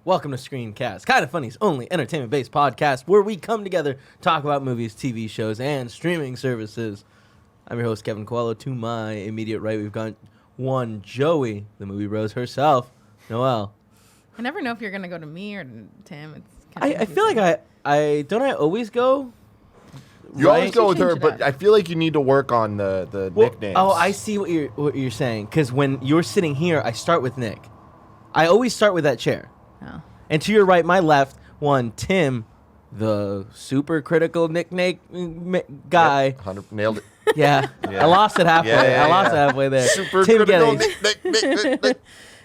Welcome to Screencast, Kind of Funny's only entertainment-based podcast where we come together, talk about movies, TV shows, and streaming services. I'm your host, Kevin Coelho. To my immediate right, we've got one Joey, the movie bros herself, Noelle. I never know if you're going to go to me or to Tim. It's I feel like I always go. You always go with her, but I feel like you need to work on the nicknames. Oh, I see what you're saying. Because when you're sitting here, I start with Nick. I always start with that chair. Oh. And to your right, my left, one Tim, the super critical nickname guy. Yep, 100 nailed it. Yeah. I lost it halfway. Yeah. I lost it halfway there. Super Tim critical Gettys.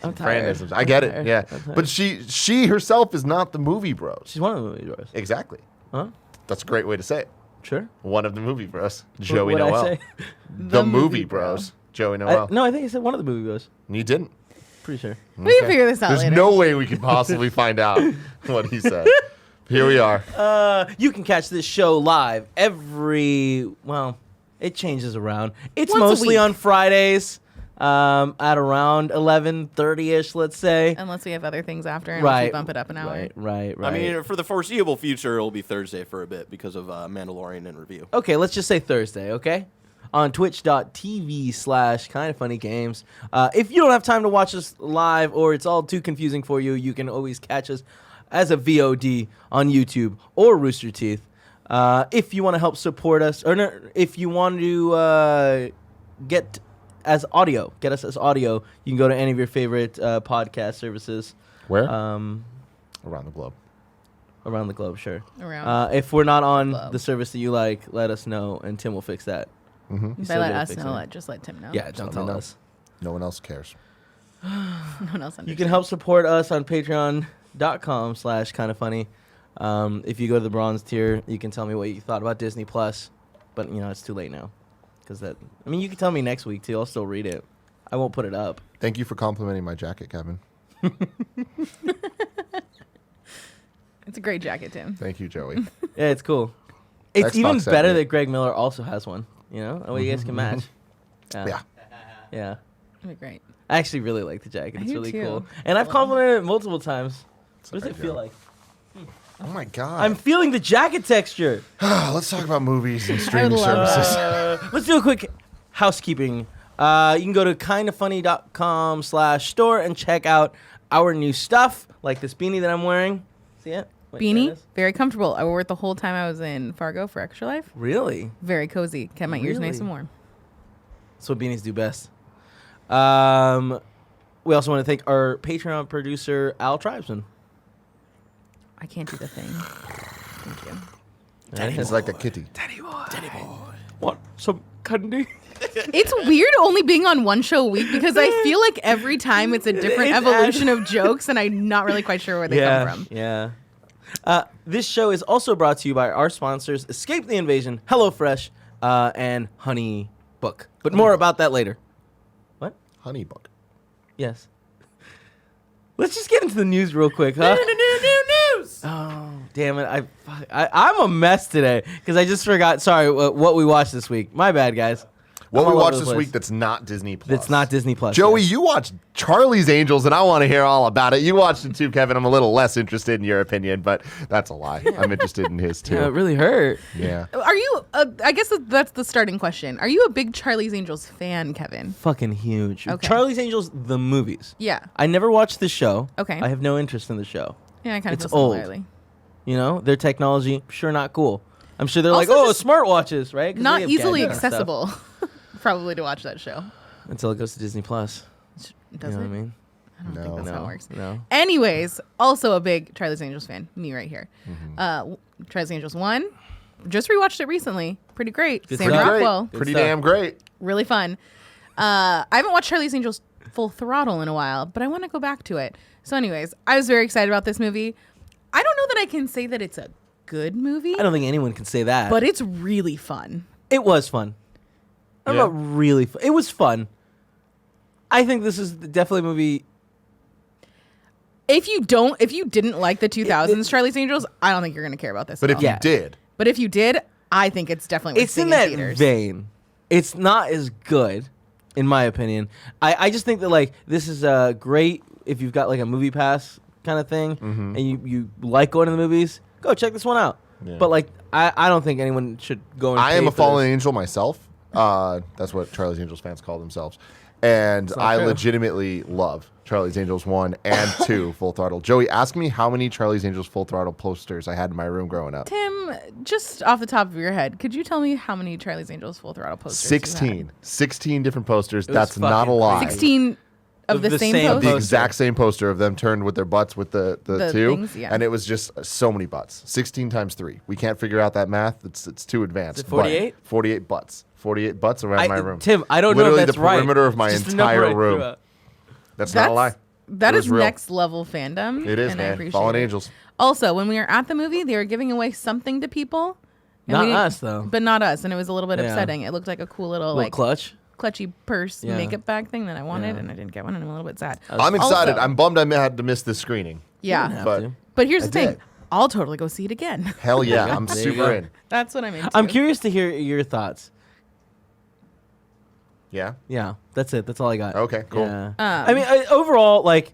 I'm tired. I get it. Yeah, but she herself is not the movie bros. She's one of the movie bros. Exactly. Huh? That's a great way to say it. Sure. One of the movie bros. Joey What'd I Noelle. say? The movie bros. Joey Noelle. No, I think I said one of the movie bros. You didn't. Pretty sure. We can figure this out There's later. no way we could possibly find out what he said. Here we are. You can catch this show live it changes around. It's Once a mostly week. on Fridays at around 11:30ish, let's say. Unless we have other things after and Right. we bump it up an hour. Right. I mean, for the foreseeable future, it'll be Thursday for a bit because of Mandalorian in review. Okay, let's just say Thursday, okay? On twitch.tv/kindoffunnygames. If you don't have time to watch us live or it's all too confusing for you, you can always catch us as a VOD on YouTube or Rooster Teeth. If you want to help support us, if you want to get us as audio, you can go to any of your favorite podcast services. Where? Around Around the globe. the globe, sure. Around. If we're not on Globe. the service that you like, let us know, and Tim will fix that. Mm-hmm. By let us know, just let Tim know. Yeah, don't tell us. No one else cares. No one else understands. You can help support us on patreon.com/kindoffunny. If you go to the bronze tier, you can tell me what you thought about Disney Plus, but it's too late now. You can tell me next week too. I'll still read it. I won't put it up. Thank you for complimenting my jacket, Kevin. It's a great jacket, Tim. Thank you, Joey. Yeah, it's cool. It's Xbox even sent better me. that Greg Miller also has one. That way you guys can match. Yeah. Yeah. That'd be great. I actually really like the jacket. I It's do really too. cool. And I've complimented it multiple times. What does it feel like? Oh my God. I'm feeling the jacket texture. Let's talk about movies and streaming love services. Let's do a quick housekeeping. You can go to kindoffunny.com/store and check out our new stuff, like this beanie that I'm wearing. See it? Wait, there it Beanie, is. very comfortable. I wore it the whole time I was in Fargo for Extra Life. Really? Very cozy. Kept my ears nice Really? and warm. That's what beanies do best. We also want to thank our Patreon producer, Al Tribesman. I can't do the thing. Thank you. He's like a kitty. Daddy boy. What? Some candy? It's weird only being on one show a week because I feel like every time it's a different It's evolution of jokes and I'm not really quite sure where they come from. Yeah. This show is also brought to you by our sponsors, Escape the Invasion, HelloFresh, and Honey Book. But more about that later. What? Honey bug. Yes. Let's just get into the news real quick, huh? News. Oh, damn it. I'm a mess today because I just forgot, what we watched this week. My bad, guys. What I'm we all watched over the this place. week that's not Disney Plus. That's not Disney Plus. Joey, yes. you watched Charlie's Angels, and I want to hear all about it. You watched it too, Kevin. I'm a little less interested in your opinion, but that's a lie. I'm interested in his too. Yeah, it really hurt. Yeah. Are you, I guess that's the starting question. Are you a big Charlie's Angels fan, Kevin? Fucking huge. Okay. Charlie's Angels, the movies. Yeah. I never watched the show. Okay. I have no interest in the show. Yeah, I kind of It's feel old. similarly. Their technology, sure, not cool. I'm sure they're Also like, just smartwatches, right? 'Cause Not they have easily gadgets and stuff. accessible, probably, to watch that show. Until it goes to Disney Plus. Does You know it? what I mean? I don't think that's how it works. No. Anyways, also a big Charlie's Angels fan. Me right here. Mm-hmm. Charlie's Angels 1. Just rewatched it recently. Pretty great. Good Sam stuff. Rockwell. Good Pretty stuff. damn great. Really fun. I haven't watched Charlie's Angels full throttle in a while, but I want to go back to it. So anyways, I was very excited about this movie. I don't know that I can say that it's a good movie, I don't think anyone can say that. but it's really fun. it was fun. I'm Yeah. not really fun. It was fun. I think this is definitely a movie. If you didn't like the 2000s Charlie's Angels, I don't think you're going to care about this But at if all. you did, But if you did, I think it's definitely worth It's in seeing that theaters. vein. It's not as good, in my opinion. I just think that, like, this is great if you've got, like, a movie pass kind of thing, and you like going to the movies, go check this one out. Yeah. But like, I don't think anyone should go. And I pay am a for fallen this. angel myself. That's what Charlie's Angels fans call themselves. And not I true. legitimately love Charlie's Angels 1 and 2 Full Throttle. Joey, ask me how many Charlie's Angels Full Throttle posters I had in my room growing up. Tim, just off the top of your head, could you tell me how many Charlie's Angels Full Throttle posters? you had? 16. 16 different posters. was That's not a fucking lie. crazy. 16 of the same same post? The poster. exact same poster of them turned with their butts with the two. things, yeah. And it was just so many butts. 16 times 3. We can't figure out that math. It's too advanced. Is it 48? 48 butts. 48 butts around my room. Tim, I don't Literally know if that's the right. perimeter of my It's just a number entire I threw room. out. That's not a lie. That It is was real. next level fandom. It is, and I man. appreciate Fallen it. Angels. Also, when we were at the movie, they were giving away something to people. and Not we didn't- us, though. But not us, and it was a little bit Yeah. upsetting. It looked like a cool little, Little like clutch. clutchy purse Yeah. makeup bag thing that I wanted, Yeah. and I didn't get one, and I'm a little bit sad. I'm excited. Also- I'm bummed I had to miss this screening. Yeah, have But to. but here's I the thing: did. I'll totally go see it again. hell yeah, go. I'm There you super go. in. That's what I'm into. I'm curious to hear your thoughts. Yeah. Yeah, that's it. That's all I got. Okay, cool. Yeah. I mean, overall, like,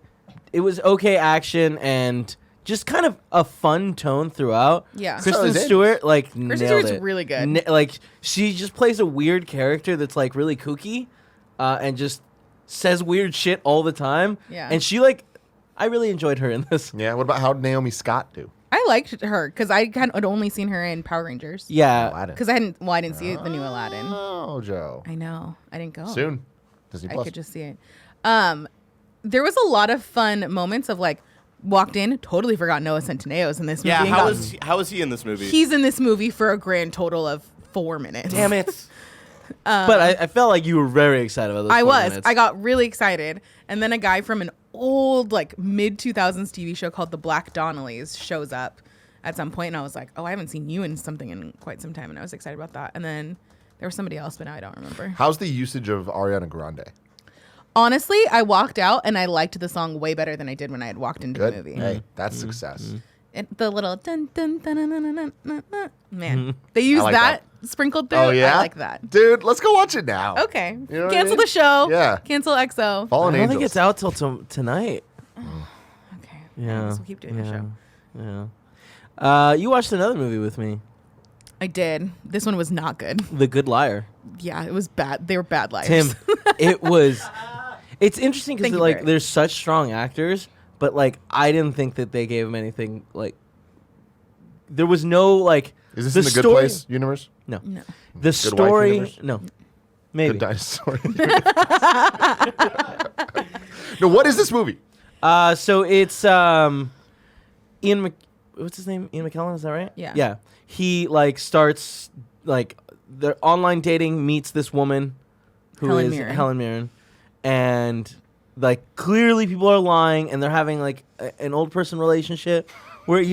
it was okay action and just kind of a fun tone throughout. Yeah. Kristen Charlie's Angels. Stewart, like, nailed Stewart's it. really good. Like, she just plays a weird character that's, like, really kooky and just says weird shit all the time. Yeah. And she, like, I really enjoyed her in this. Yeah. What about how did Naomi Scott do? I liked her because I had only seen her in Power Rangers. Yeah. Aladdin. Because I didn't see the new Aladdin. Oh, Joe. I know. I didn't go. Soon. Disney I Plus. could just see it. There was a lot of fun moments of like walked in, totally forgot Noah Centineo's in this movie. Yeah, and how is he in this movie? he's in this movie for a grand total of 4 minutes. Damn it. But I felt like you were very excited about this. I was. I got really excited. And then a guy from an old, like, mid-2000s TV show called The Black Donnellys shows up at some point, and I was like, oh, I haven't seen you in something in quite some time, and I was excited about that. And then there was somebody else, but now I don't remember. How's the usage of Ariana Grande? Honestly, I walked out, and I liked the song way better than I did when I had walked into Good. the movie. Hey, that's success. The little dun dun dun dun dun dun dun dun. Man, they use like that sprinkled through. Oh yeah, I like that. dude. Let's go watch it now. Okay, You know what I cancel mean? the show. Yeah. Cancel EXO. Fallen I don't Angels. think it's out till tonight. Okay. Yeah. I guess we'll keep doing the show. Yeah. You watched another movie with me, I did. This one was not good. The Good Liar. Yeah, it was bad. They were bad liars. Tim, it was. It's interesting Thank because you, like Barrett. there's such strong actors, but like I didn't think that they gave him anything. Like there was no like. Is this the in the Good story- Place universe? No. No. The Wife story. universe? No. Maybe. Good Dinosaur. No, what is this movie? So it's what's his name? Ian McKellen, is that right? Yeah. Yeah. He like starts like their online dating, meets this woman who Helen is Mirren. Helen Mirren, and like clearly people are lying and they're having like an old person relationship where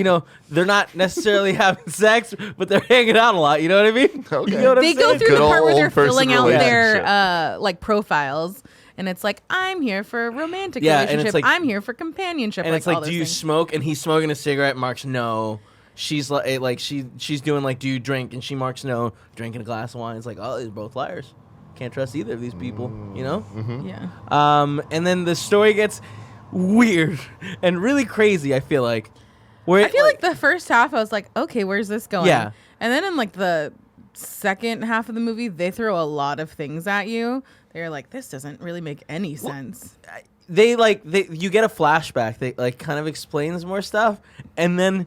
they're not necessarily having sex but they're hanging out a lot, you know what I mean? Okay. You know what They I'm go saying? through Good the part where old they're person filling out their relationship. like profiles, and it's like, I'm here for a romantic Yeah, and it's relationship. like- I'm here for companionship. And it's all like, those do you things. smoke? And he's smoking a cigarette. Marks no. She's like she's doing like, do you drink? And she marks no. Drinking a glass of wine. It's like, oh, they're both liars. Can't trust either of these people. You know. Yeah. And then the story gets weird and really crazy. I feel like. Where I feel like the first half, I was like, okay, where's this going? Yeah. And then in like the second half of the movie, they throw a lot of things at you. They're like, this doesn't really make any sense. you get a flashback that like kind of explains more stuff, and then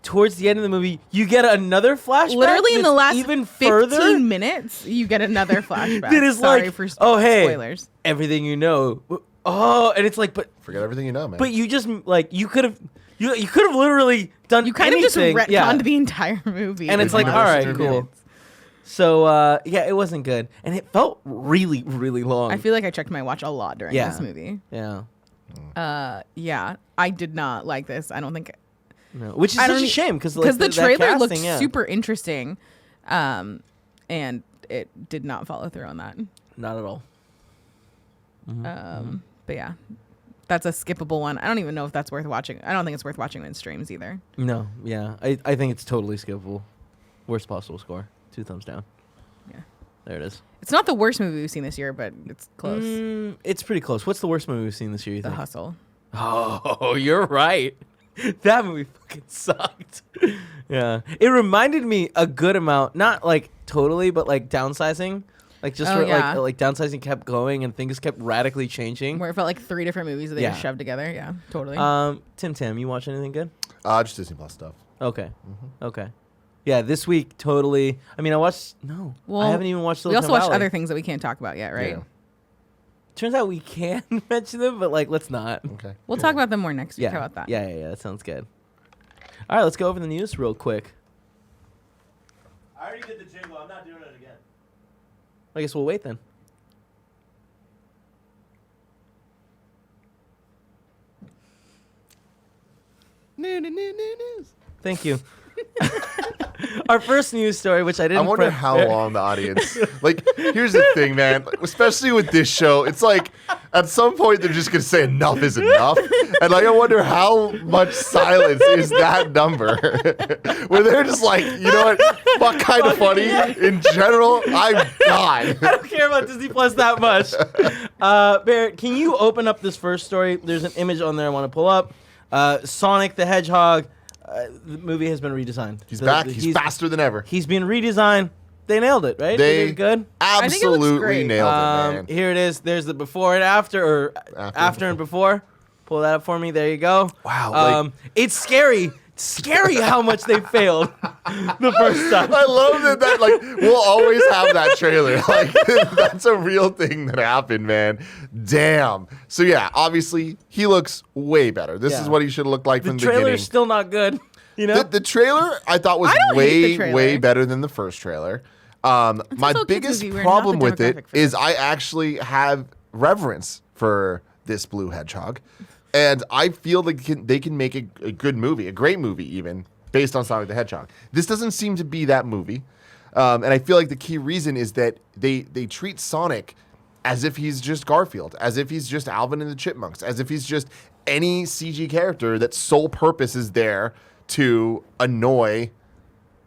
towards the end of the movie, you get another flashback. Literally in the that's last even 15 further. minutes, you get another flashback. That is Sorry like, for oh hey, spoilers. everything you know. Oh, and it's like, but Forget everything you know, man. you just like you could have literally done. You kind of just anything. retconned Yeah. the entire movie. And it's in like, the all last right, 2 cool. minutes. So yeah, it wasn't good, and it felt really, really long. I feel like I checked my watch a lot during Yeah. this movie. yeah, Yeah, I did not like this. I don't think no. Which is I such don't a e- shame because the trailer looked yeah. super interesting, and it did not follow through on that. Not at all. But yeah, that's a skippable one. I don't even know if that's worth watching. I don't think it's worth watching when it streams either. No, yeah, I think it's totally skippable. Worst possible score. 2 thumbs down. Yeah, There it is. it's not the worst movie we've seen this year, but it's close. It's pretty close. What's the worst movie we've seen this year? You The think? Hustle. Oh, you're right. That movie fucking sucked. Yeah. It reminded me a good amount, not like totally, but like Downsizing. Like just where, yeah. like Downsizing kept going and things kept radically changing. Where it felt like 3 different movies that they Yeah. were shoved together. Yeah, totally. Tim, you watch anything good? Just Disney Plus stuff. Okay. Okay. Yeah, this week totally. I mean, I haven't even watched we Silicon also watched Valley. other things that we can't talk about yet, right? Yeah. Turns out we can mention them, but like, let's not. Okay. We'll talk about them more next week. Yeah. How about that? Yeah. That sounds good. All right, let's go over the news real quick. I already did the jingle. I'm not doing it again. I guess we'll wait then. News. Thank you. Our first news story, which I I didn't. wonder how long the audience. Like, here's the thing, man. Especially with this show, it's like at some point they're just gonna say enough is enough, and like I wonder how much silence is that number, where they're just like, you know what, kind of funny in general. I'm gone. I don't care about Disney Plus that much. Barrett, can you open up this first story? There's an image on there I want to pull up. Sonic the Hedgehog. The movie has been redesigned. He's back. He's faster than ever. He's been redesigned. They nailed it, right? They did it good. I think it looks Absolutely great. nailed it, man. Here it is. There's the before and after, or after and before. Pull that up for me. There you go. Wow, It's scary. Scary how much they failed the first time. I love that like we'll always have that trailer. Like that's a real thing that happened, man. Damn. So yeah, obviously he looks way better. This is what he should have looked like The from the beginning. trailer's still not good. You know? The trailer I thought was I don't hate the trailer. way better than the first trailer. My also a kids' biggest movie. We're problem not the with it demographic for is this. I actually have reverence for this blue hedgehog. And I feel like they can make a good movie, a great movie even, based on Sonic the Hedgehog. This doesn't seem to be that movie. And I feel like the key reason is that they treat Sonic as if he's just Garfield, as if he's just Alvin and the Chipmunks, as if he's just any CG character that sole purpose is there to annoy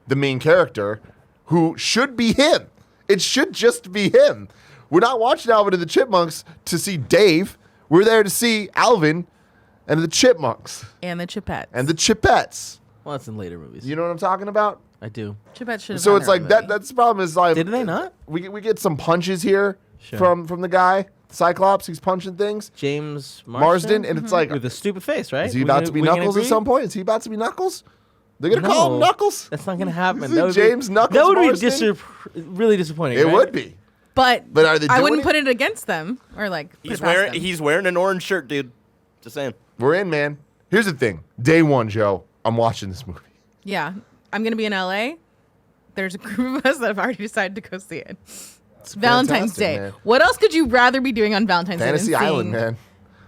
the main character, who should be him. It should just be him. We're not watching Alvin and the Chipmunks to see Dave. We're there to see Alvin and the Chipmunks. And the Chipettes. And the Chipettes. Well, that's in later movies. You know what I'm talking about? I do. Chipettes should have So done it's their like own that. movie. That's the problem is like Did they not? we get some punches here Sure. from the guy Cyclops. He's punching things. James Marsden, and it's like, with a stupid face, right? is he about to be Knuckles at some point? Is he about to be Knuckles? They're gonna call him No. Knuckles. That's not gonna happen. Is That it would James be, Knuckles That would Marsden? be really disappointing. It right? would be. But are they I doing wouldn't it? put it against them or like put He's it past wearing them. he's wearing an orange shirt, dude. Just saying. We're in, man. Here's the thing. Day one, Joe. I'm watching this movie. Yeah, I'm gonna be in LA. There's a group of us that have already decided to go see it. It's Valentine's fantastic, Day. man. What else could you rather be doing on Valentine's Fantasy Day than Island, seeing man.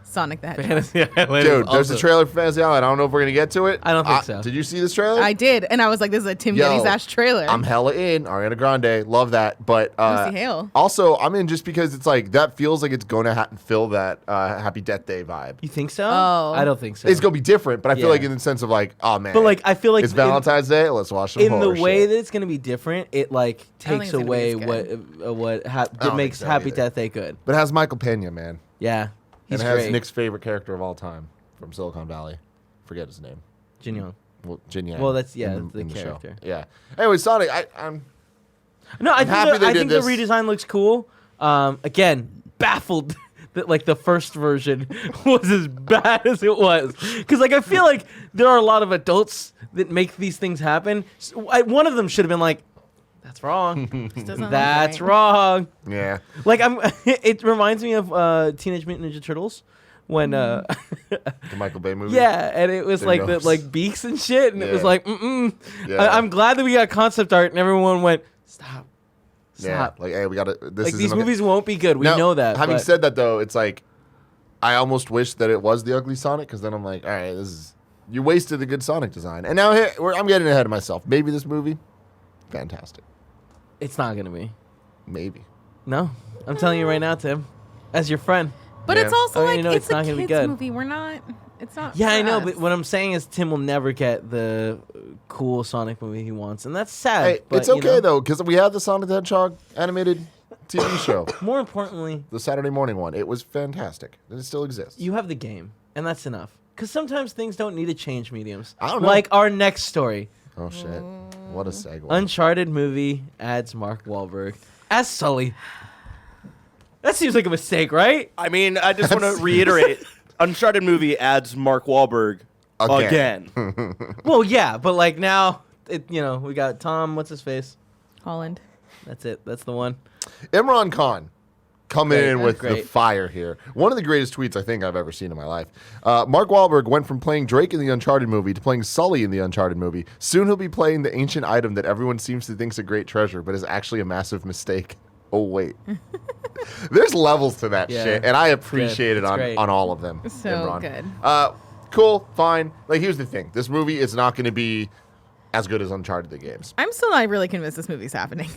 Sonic the Hedgehog? Fantasy Island. Dude, is there's a also- trailer for Fantasy Island. I don't know if we're gonna get to it. I don't think so. Did you see this trailer? I did, and I was like, "This is a Tim Yo, Gettys ass trailer." I'm hella in. Ariana Grande, love that. But Lucy Hale. also, I'm in just because it's like that feels like it's gonna fill that Happy Death Day vibe. You think so? Oh. I don't think so. It's gonna be different, but I feel Yeah. like in the sense of like, oh man. But like, I feel like it's Valentine's Day. Let's watch some in the horror way shit. that it's gonna be different. It like I don't takes think it's away gonna be as what don't that makes think so Happy either. Death Day good. But it has Michael Pena, man. Yeah, he's and it has great. Nick's favorite character of all time from Silicon Valley. Forget his name. Jin Young. Well, Jin Yang. Well, that's- yeah, in that's the in show. character. Yeah. Anyway, Sonic. I'm No, I happy think, they I did think the this. redesign looks cool. Again, baffled that like the first version was as bad as it was. Because like I feel like there are a lot of adults that make these things happen. So, one of them should have been like, "That's wrong. This doesn't look That's right. wrong." yeah. Like I'm. It reminds me of Teenage Mutant Ninja Turtles when The Michael Bay movie. yeah, and it was Their like the nose. like beaks and shit, and it was Yeah. like Yeah. I'm glad that we got concept art, and everyone went stop. Yeah. Stop. Like, hey, we gotta. This Like isn't these okay. movies won't be good. We Now, know that. Having but said that, though, it's like I almost wish that it was the ugly Sonic, because then I'm like, all right, this is you wasted a good Sonic design. And now here I'm getting ahead of myself. Maybe this movie, fantastic. it's not gonna be. Maybe. No, I'm telling you right now, Tim, as your friend. But Yeah. it's also I mean, like you know it's it's not a gonna be kids good. movie. We're not. It's not. Yeah, for I know, us. but what I'm saying is Tim will never get the cool Sonic movie he wants, and that's sad. Hey, but, it's you okay know, though, because we had the Sonic the Hedgehog animated TV show, More importantly, the Saturday morning one. It was fantastic, and it still exists. you have the game, and that's enough. Because sometimes things don't need to change mediums. I don't know. Like our next story. Oh shit! What a segue. Uncharted movie adds Mark Wahlberg as Sully. That seems like a mistake, right? I mean, I just want to reiterate: Uncharted movie adds Mark Wahlberg again. Well, yeah, but like now, we got Tom. What's his face? Holland. That's it. That's the one. Imran Khan coming in with the Great. fire here. One of the greatest tweets I think I've ever seen in my life. Mark Wahlberg went from playing Drake in the Uncharted movie to playing Sully in the Uncharted movie. Soon he'll be playing the ancient item that everyone seems to think's a great treasure, but is actually a massive mistake. Oh, wait. There's levels to that Yeah. shit, and I appreciate it It's great. on all of them. So Imran. good. Cool, fine. Like, here's the thing. This movie is not going to be as good as Uncharted the games. I'm still not really convinced this movie's happening.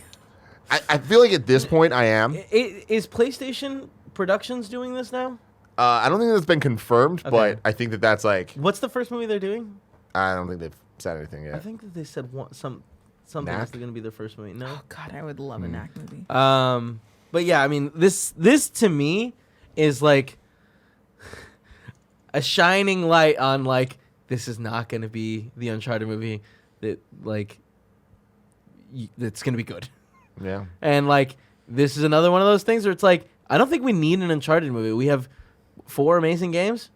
I feel like at this point I am. Is PlayStation Productions doing this now? I don't think that's been confirmed, Okay. but I think that's like, What's the first movie they're doing? I don't think they've said anything I yet. think that they said something Knack? else going to be their first movie. No. Oh God, I would love a Knack movie. But yeah, I mean, this to me is like a shining light on like this is not going to be the Uncharted movie that like that's going to be good. Yeah. And like this is another one of those things where it's like I don't think we need an Uncharted movie. We have 4 amazing games.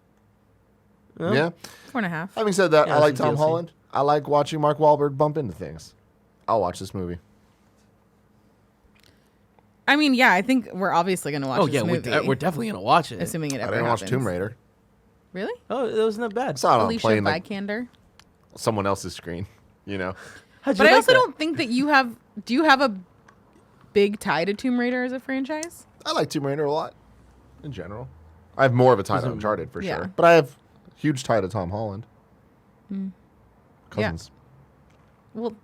No? Yeah. 4.5. Having said that, Yeah, I like some Tom DLC. Holland. I like watching Mark Wahlberg bump into things. I'll watch this movie. I mean, yeah, I think we're obviously going to watch Oh this yeah, movie. we're definitely going to watch it. assuming it I ever didn't happens. watch Tomb Raider. Really? Oh, it wasn't that bad. I saw it on Alicia playing like Vikander. someone else's screen. You know. How'd you But I like also that? don't think that you have. Do you have a big tie to Tomb Raider as a franchise? I like Tomb Raider a lot, in general. I have more of a tie to Doesn't- Uncharted for Yeah. sure, but I have huge tie to Tom Holland. Yeah. Cousins. Well,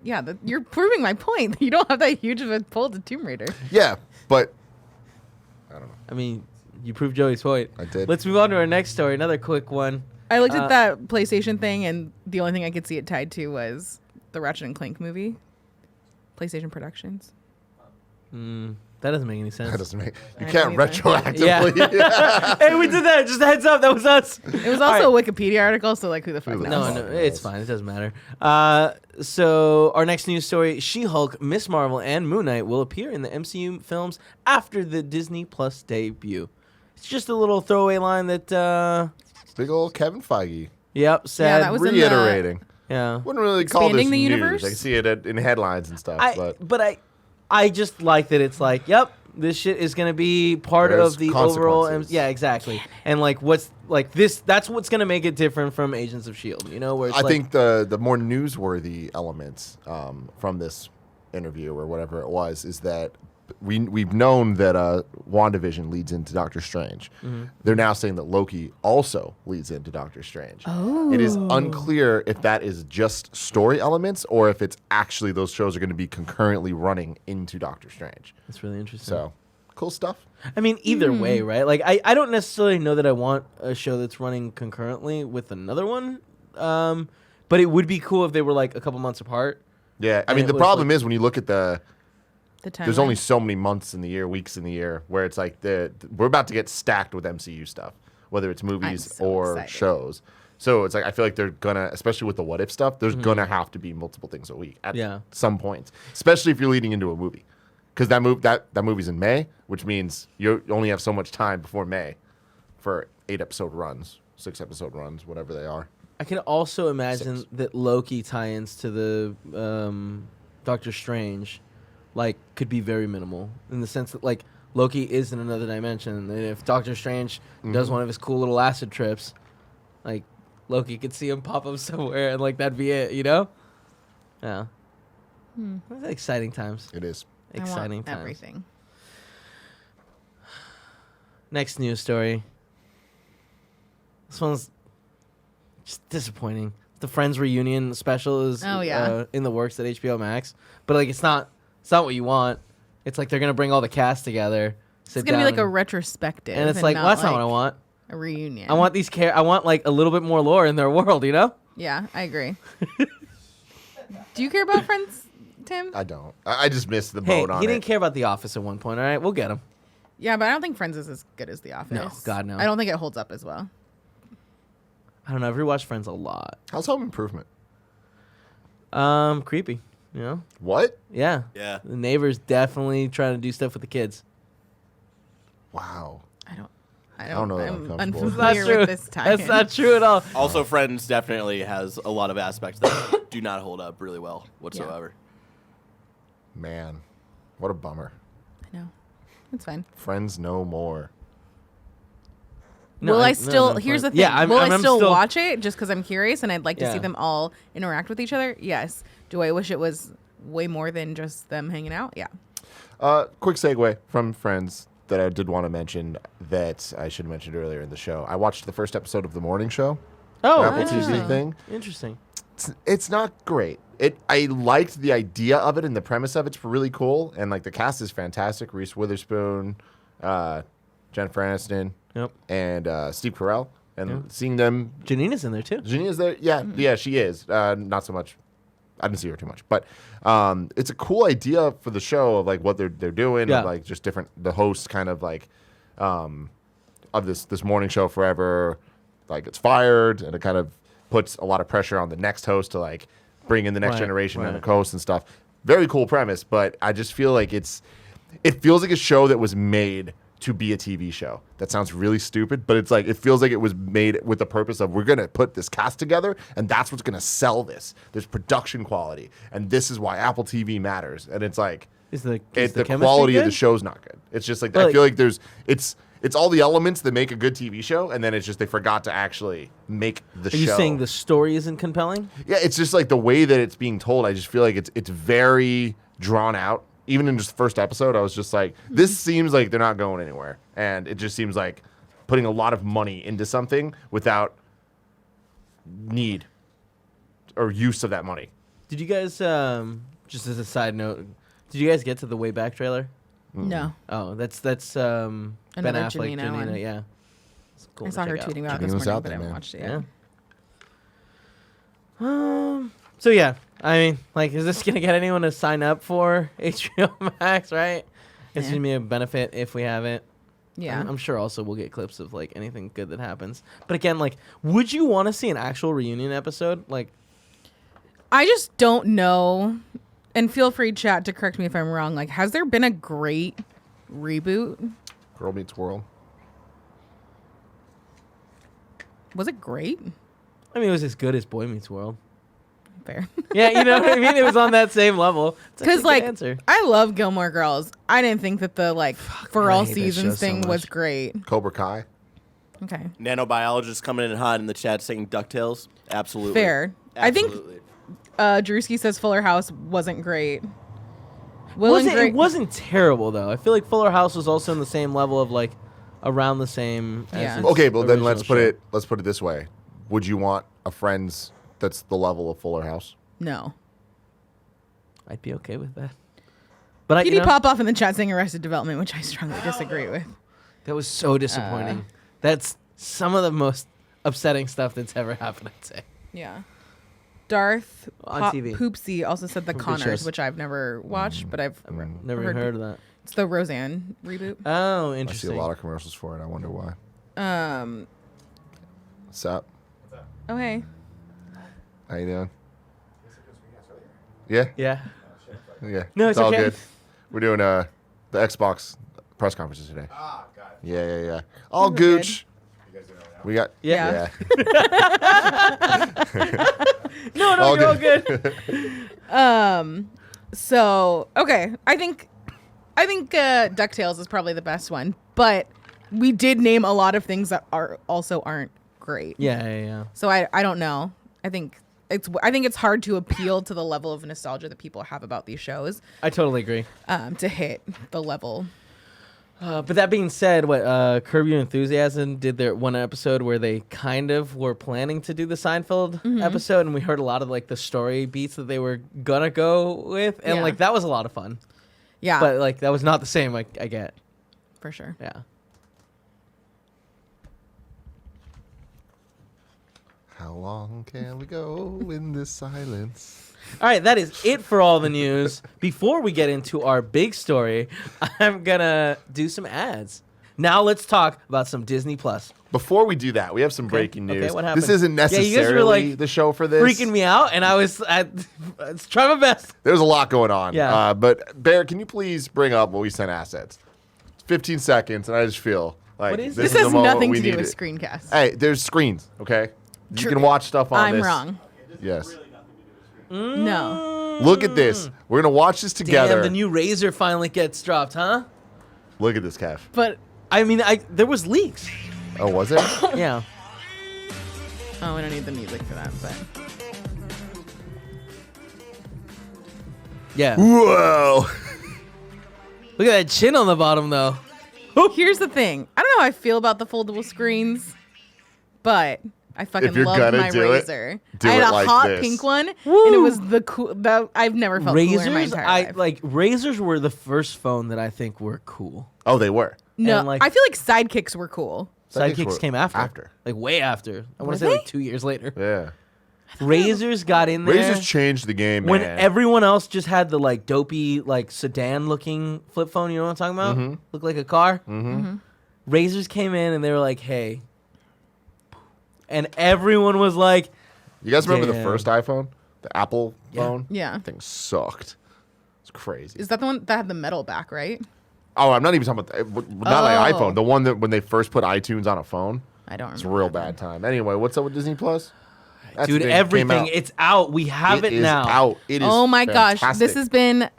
yeah, you're proving my point. You don't have that huge of a pull to Tomb Raider. Yeah, but I don't know. I mean, you proved Joey's point. I did. Let's move on to our next story. Another quick one. I looked at that PlayStation thing, and the only thing I could see it tied to was the Ratchet and Clank movie. PlayStation Productions. That doesn't make any sense. That doesn't make. You I can't don't either. retroactively. Hey, we did that. Just a heads up. That was us. It was also a Wikipedia article, so like, who the fuck Who the knows? No, fuck? no, it's fine. It doesn't matter. So our next news story: She-Hulk, Miss Marvel, and Moon Knight will appear in the MCU films after the Disney Plus debut. It's just a little throwaway line that. Big old Kevin Feige Yep. Sad. that was in the- reiterating. yeah. Wouldn't really call this Expanding the news. universe? I see it in headlines and stuff. I just like that it's like, yep, this shit is gonna be part There's of the overall. consequences. Yeah, exactly. And like, what's like this? That's what's gonna make it different from Agents of Shield. You know, where it's I like, think the more newsworthy elements from this interview or whatever it was is that we've known that WandaVision leads into Doctor Strange. Mm-hmm. They're now saying that Loki also leads into Doctor Strange. Oh. It is unclear if that is just story elements or if it's actually those shows are going to be concurrently running into Doctor Strange. it's really interesting. So, cool stuff. I mean, either way, right? Like, I don't necessarily know that I want a show that's running concurrently with another one. But it would be cool if they were like a couple months apart. Yeah, I And mean, it the was problem like- is when you look at The there's timeline. only so many months in the year, weeks in the year, where it's like we're about to get stacked with MCU stuff, whether it's movies so or excited. shows. So it's like I feel like they're gonna, especially with the what if stuff, there's gonna have to be multiple things a week at Yeah. some point, especially if you're leading into a movie, because that movie's in May, which means you only have so much time before May for 8-episode runs, 6-episode runs, whatever they are. I can also imagine 6. that Loki tie-ins to the Doctor Strange, like, could be very minimal in the sense that like Loki is in another dimension, and if Doctor Strange does one of his cool little acid trips, like Loki could see him pop up somewhere, and like that'd be it, you know? Yeah. That's exciting times. It is. I want Exciting times. everything. Next news story. This one's just disappointing. The Friends reunion special is in the works at HBO Max, but like it's not what you want. It's like they're gonna bring all the cast together. It's gonna be like a retrospective, and it's like, well, that's not what I want. A reunion. I want these I want like a little bit more lore in their world, you know? Yeah, I agree. Do you care about Friends, Tim? I don't. I just missed the Hey, boat on he it. didn't care about The Office at one point. All right, we'll get him. Yeah, but I don't think Friends is as good as The Office. No, God, no. I don't think it holds up as well. I don't know. I've rewatched Friends a lot. How's Home Improvement? Creepy. You know? What? Yeah. Yeah. The neighbors definitely trying to do stuff with the kids. Wow. I don't know that I'm I'm comfortable with unfamiliar That's true. with this time. That's not true at all. Also, Friends definitely has a lot of aspects that do not hold up really well whatsoever. Man, what a bummer. I know. It's fine. Friends no more. No, will I no, still? no, Here's the fine. thing. Yeah, I'm still still watch it just because I'm curious and I'd like to see Yeah. them all interact with each other? Yes. Do I wish it was way more than just them hanging out? Yeah. Quick segue from Friends that I did want to mention that I should have mentioned earlier in the show. I watched the first episode of The Morning Show. Oh, Apple interesting. TV thing. Interesting. It's not great. I liked the idea of it and the premise of it's really cool, and like the cast is fantastic. Reese Witherspoon, Jennifer Aniston, Yep. and Steve Carell, and seeing them. Janina's in there too. Janina's there. Yeah, she is. Not so much. I didn't see her too much, but it's a cool idea for the show of like what they're doing, Yeah. of, like just different. The host kind of like of this morning show forever, like gets fired, and it kind of puts a lot of pressure on the next host to like bring in the next Right, generation and right. the co-host and stuff. Very cool premise, but I just feel like it feels like a show that was made to be a TV show. That sounds really stupid, but it's like it feels like it was made with the purpose of we're going to put this cast together and that's what's going to sell this. There's production quality and this is why Apple TV matters. And it's like Is the the chemistry quality of good? the show's not good. It's just like Well, I feel like it's all the elements that make a good TV show and then it's just they forgot to actually make the Are show. you saying the story isn't compelling? Yeah, it's just like the way that it's being told. I just feel like it's very drawn out. Even in just the first episode, I was just like, this seems like they're not going anywhere. And it just seems like putting a lot of money into something without need or use of that money. Did you guys, just as a side note, did you guys get to the Way Back trailer? No. Oh, that's Ben Another Affleck, Janina one. yeah. It's cool I to saw her check out. tweeting about it Janina's this morning, out but I there, haven't man. watched it yet. Yeah. So yeah, I mean, like, is this gonna get anyone to sign up for HBO Max? Right? It's Yeah. gonna be a benefit if we have it. Yeah. I'm sure also we'll get clips of like anything good that happens. But again, like, would you want to see an actual reunion episode? Like, I just don't know. And feel free, chat, to correct me if I'm wrong. Like, has there been a great reboot? Girl Meets World. Was it great? I mean, it was as good as Boy Meets World. Fair. Yeah, you know what I mean. It was on that same level. It's actually a Because, good like, answer. I love Gilmore Girls. I didn't think that the, like, for I all hate that show seasons so thing was much. great. Cobra Kai. Okay. Nanobiologist coming in hot in the chat saying DuckTales. Absolutely. Fair. I think Absolutely. Drewski says Fuller House wasn't great. Will and It wasn't terrible though. I feel like Fuller House was also in the same level of like around the same. As Yeah. its Okay, but then original let's put show. it this way. Would you want a Friends that's the level of Fuller House? No. I'd be okay with that. But PD pop off in the chat saying Arrested Development, which I strongly disagree with. that was so disappointing. That's some of the most upsetting stuff that's ever happened. I'd say. Yeah. Darth On Pop TV. Poopsie also said The Good Connors, shows. which I've never watched, but I've Never even heard of that. It's the Roseanne reboot. Oh, I see interesting. a lot of commercials for it. I wonder why. What's up? Oh, hey. How you doing? Yeah? Yeah. Yeah. No, it's all okay. good. We're doing the Xbox press conferences today. Ah, got it. Yeah. All We're gooch. We got Yeah. No, All you're all good. good. So, okay. I think DuckTales is probably the best one, but we did name a lot of things that aren't great. Yeah. So I don't know. I think it's hard to appeal to the level of nostalgia that people have about these shows I totally agree. to hit the level. But that being said, what Curb Your Enthusiasm did their one episode where they kind of were planning to do the Seinfeld episode, and we heard a lot of like the story beats that they were gonna go with, and Yeah. like that was a lot of fun. Yeah, But like that was not the same. I get. for sure. Yeah. How long can we go in this silence? All right, that is it for all the news. Before we get into our big story, I'm gonna do some ads. Now let's talk about some Disney Plus. Before we do that, we have some breaking news. Okay, what happened? This isn't Yeah, you guys were, necessarily like, the show for this. Freaking me out, and I was trying my best. There's a lot going on. Yeah. But Bear, can you please bring up what we sent assets? It's 15 seconds, and I just feel like What is This is the has moment nothing we to do need with it. Screencast. Hey, there's screens, okay? You True. can watch stuff on I'm this. wrong. Yes. No. Look at this. We're going to watch this together. Damn, the new Razor finally gets dropped, huh? Look at this, Kev. But I mean, there was leaks. Oh, was it? Yeah. oh, we don't need the music for that. But Yeah. Whoa. Look at that chin on the bottom, though. here's the thing. I don't know how I feel about the foldable screens, but I fucking you're loved gonna my do it, Razor. do I had it a like hot this. pink one, Woo. and it was the cool. I've never felt cooler in my Razors, entire life. like Razors were the first phone that I think were cool. Oh, they were. No, and, like- I feel like sidekicks were cool. Sidekicks Sidekicks were came after. after. Like way after. I want Were to say like they? 2 years later. Yeah. Razors got in there. Razors changed the game, man. when everyone else just had the like dopey like sedan looking flip phone, you know what I'm talking about? Mm-hmm. Looked like a car. Razors came in and they were like, "Hey," and everyone was like, You guys remember the Damn. first iPhone? The Apple phone? Yeah. That thing sucked. It's crazy. Is that the one that had the metal back, right? Oh, I'm not even talking about not like Oh. iPhone. The one that when they first put iTunes on a phone. I don't It's a remember. real bad time. Anyway, what's up with Disney Plus? That's "Dude, the thing. Came everything, out. it's out. We have it is now." out. It is Oh my gosh, fantastic. this has been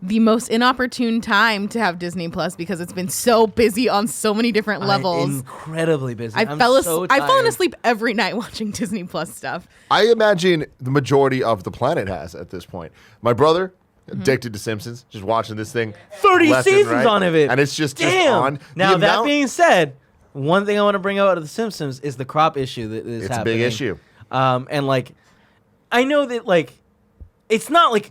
the most inopportune time to have Disney Plus because it's been so busy on so many different levels. I'm incredibly busy. I've I'm fallen tired. asleep every night watching Disney Plus stuff. I imagine the majority of the planet has at this point. My brother, Mm-hmm. addicted to Simpsons, just watching this thing. 30 left and seasons right, on of it. and it's just Damn. on. Now The that amount- being said, one thing I want to bring out of The Simpsons is the crop issue that is It's a happening. big issue. And like, I know that like, it's not like,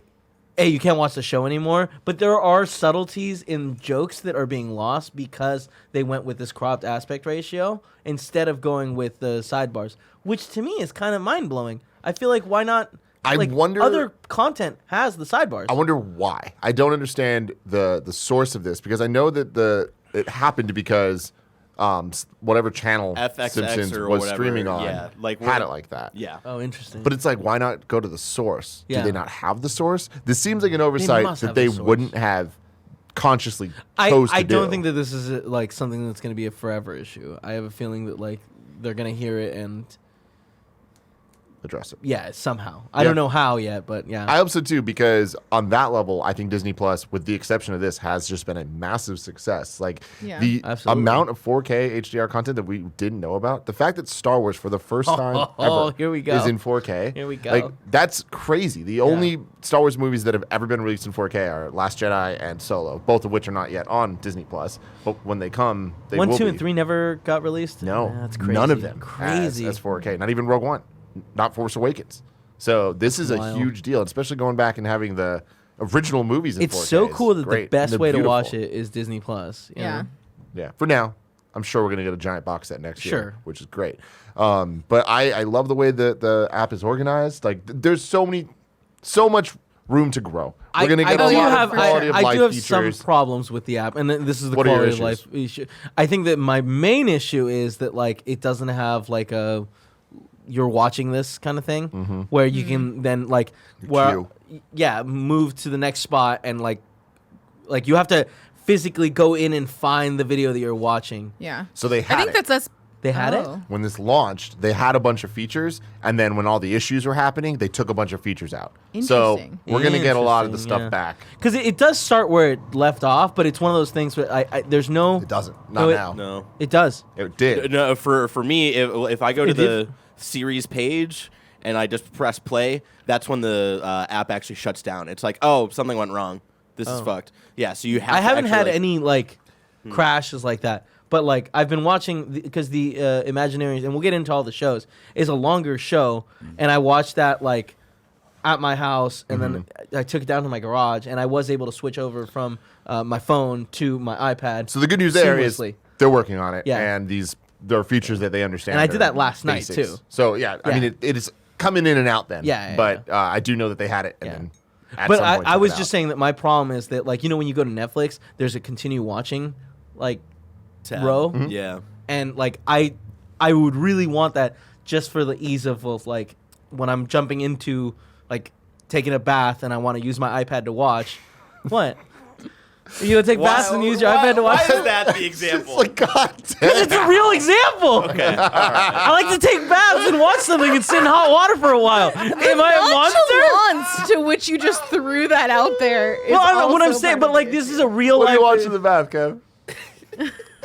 hey, you can't watch the show anymore. But there are subtleties in jokes that are being lost because they went with this cropped aspect ratio instead of going with the sidebars, which to me is kind of mind blowing. I feel like why not? I like, wonder- other content has the sidebars. I wonder why. I don't understand the source of this because I know that it happened because whatever channel FXX Simpsons or was whatever, streaming on yeah, like had we're- it like that. Yeah. Oh, interesting. But it's like, why not go to the source? Yeah. Do they not have the source? This seems like an oversight must that have they the source. wouldn't have consciously chose to I don't do. think that this is like something that's going to be a forever issue. I have a feeling that like they're going to hear it and address it. yeah, somehow. Yeah. I don't know how yet, but yeah. I hope so too, because on that level, I think Disney Plus, with the exception of this, has just been a massive success. Like Yeah. the Absolutely. amount of 4K HDR content that we didn't know about, the fact that Star Wars for the first time ever here we go. is in 4K. Here we go. Like that's crazy. The only Star Wars movies that have ever been released in 4K are Last Jedi and Solo, both of which are not yet on Disney Plus. But when they come, they 1, will 2, be. and 3 never got released? No, Yeah, that's crazy. none of them Crazy. as 4K. Not even Rogue One, not Force Awakens. So this is a Wild. huge deal, especially going back and having the original movies in 4K. It's so is cool that great. the best And way they're to watch beautiful. it is Disney Plus. you Yeah. know? Yeah, for now. I'm sure we're going to get a giant box set next Sure. year, which is great. But I love the way that the app is organized. Like, there's so much room to grow. We're going to get I a do lot have, of quality of I life do have features. some problems with the app, and this is the What are your quality of life issues? issue. I think that my main issue is that like it doesn't have like a you're watching this kind of thing where you can then like queue. move to the next spot and like you have to physically go in and find the video that you're watching. Yeah. So they had I think it. that's us. They had it? Oh. When this launched, they had a bunch of features, and then when all the issues were happening, they took a bunch of features out. So Interesting. we're going to get a lot of the Interesting, stuff yeah. back. Because it does start where it left off, but it's one of those things where there's no. It doesn't. No, Not it- now. No. It does. It did. No, for me, if I go to It did. the series page and I just press play, that's when the app actually shuts down. It's like, oh, something went wrong. This is fucked. Yeah, so you have. I to haven't actually, had like- any like crashes like that, but like I've been watching because the Imagineering, and we'll get into all the shows, is a longer show, and I watched that like at my house, and then I took it down to my garage, and I was able to switch over from my phone to my iPad. So the good news there is seamlessly. they're working on it, Yeah. and there are features that they understand. And I did are that last night, basics. too. So yeah, I Yeah. mean it is coming in and out then. Yeah, but I do know that they had it, and Yeah. then at But some point I took was it just out. saying that my problem is that like when you go to Netflix, there's a continue watching like Tab. row. Yeah. And like I would really want that just for the ease of like when I'm jumping into like taking a bath and I want to use my iPad to watch. What? You gonna take baths and use your iPad to watch? Why is that the example? Like, God Because damn. it's a real example. Okay. All right. I like to take baths and watch something and sit in hot water for a while. Am I a monster? Nonchalance to which you just threw that out there. Well, I don't know what I'm saying, but like this is a real What do life. you watch in the bath, Kev?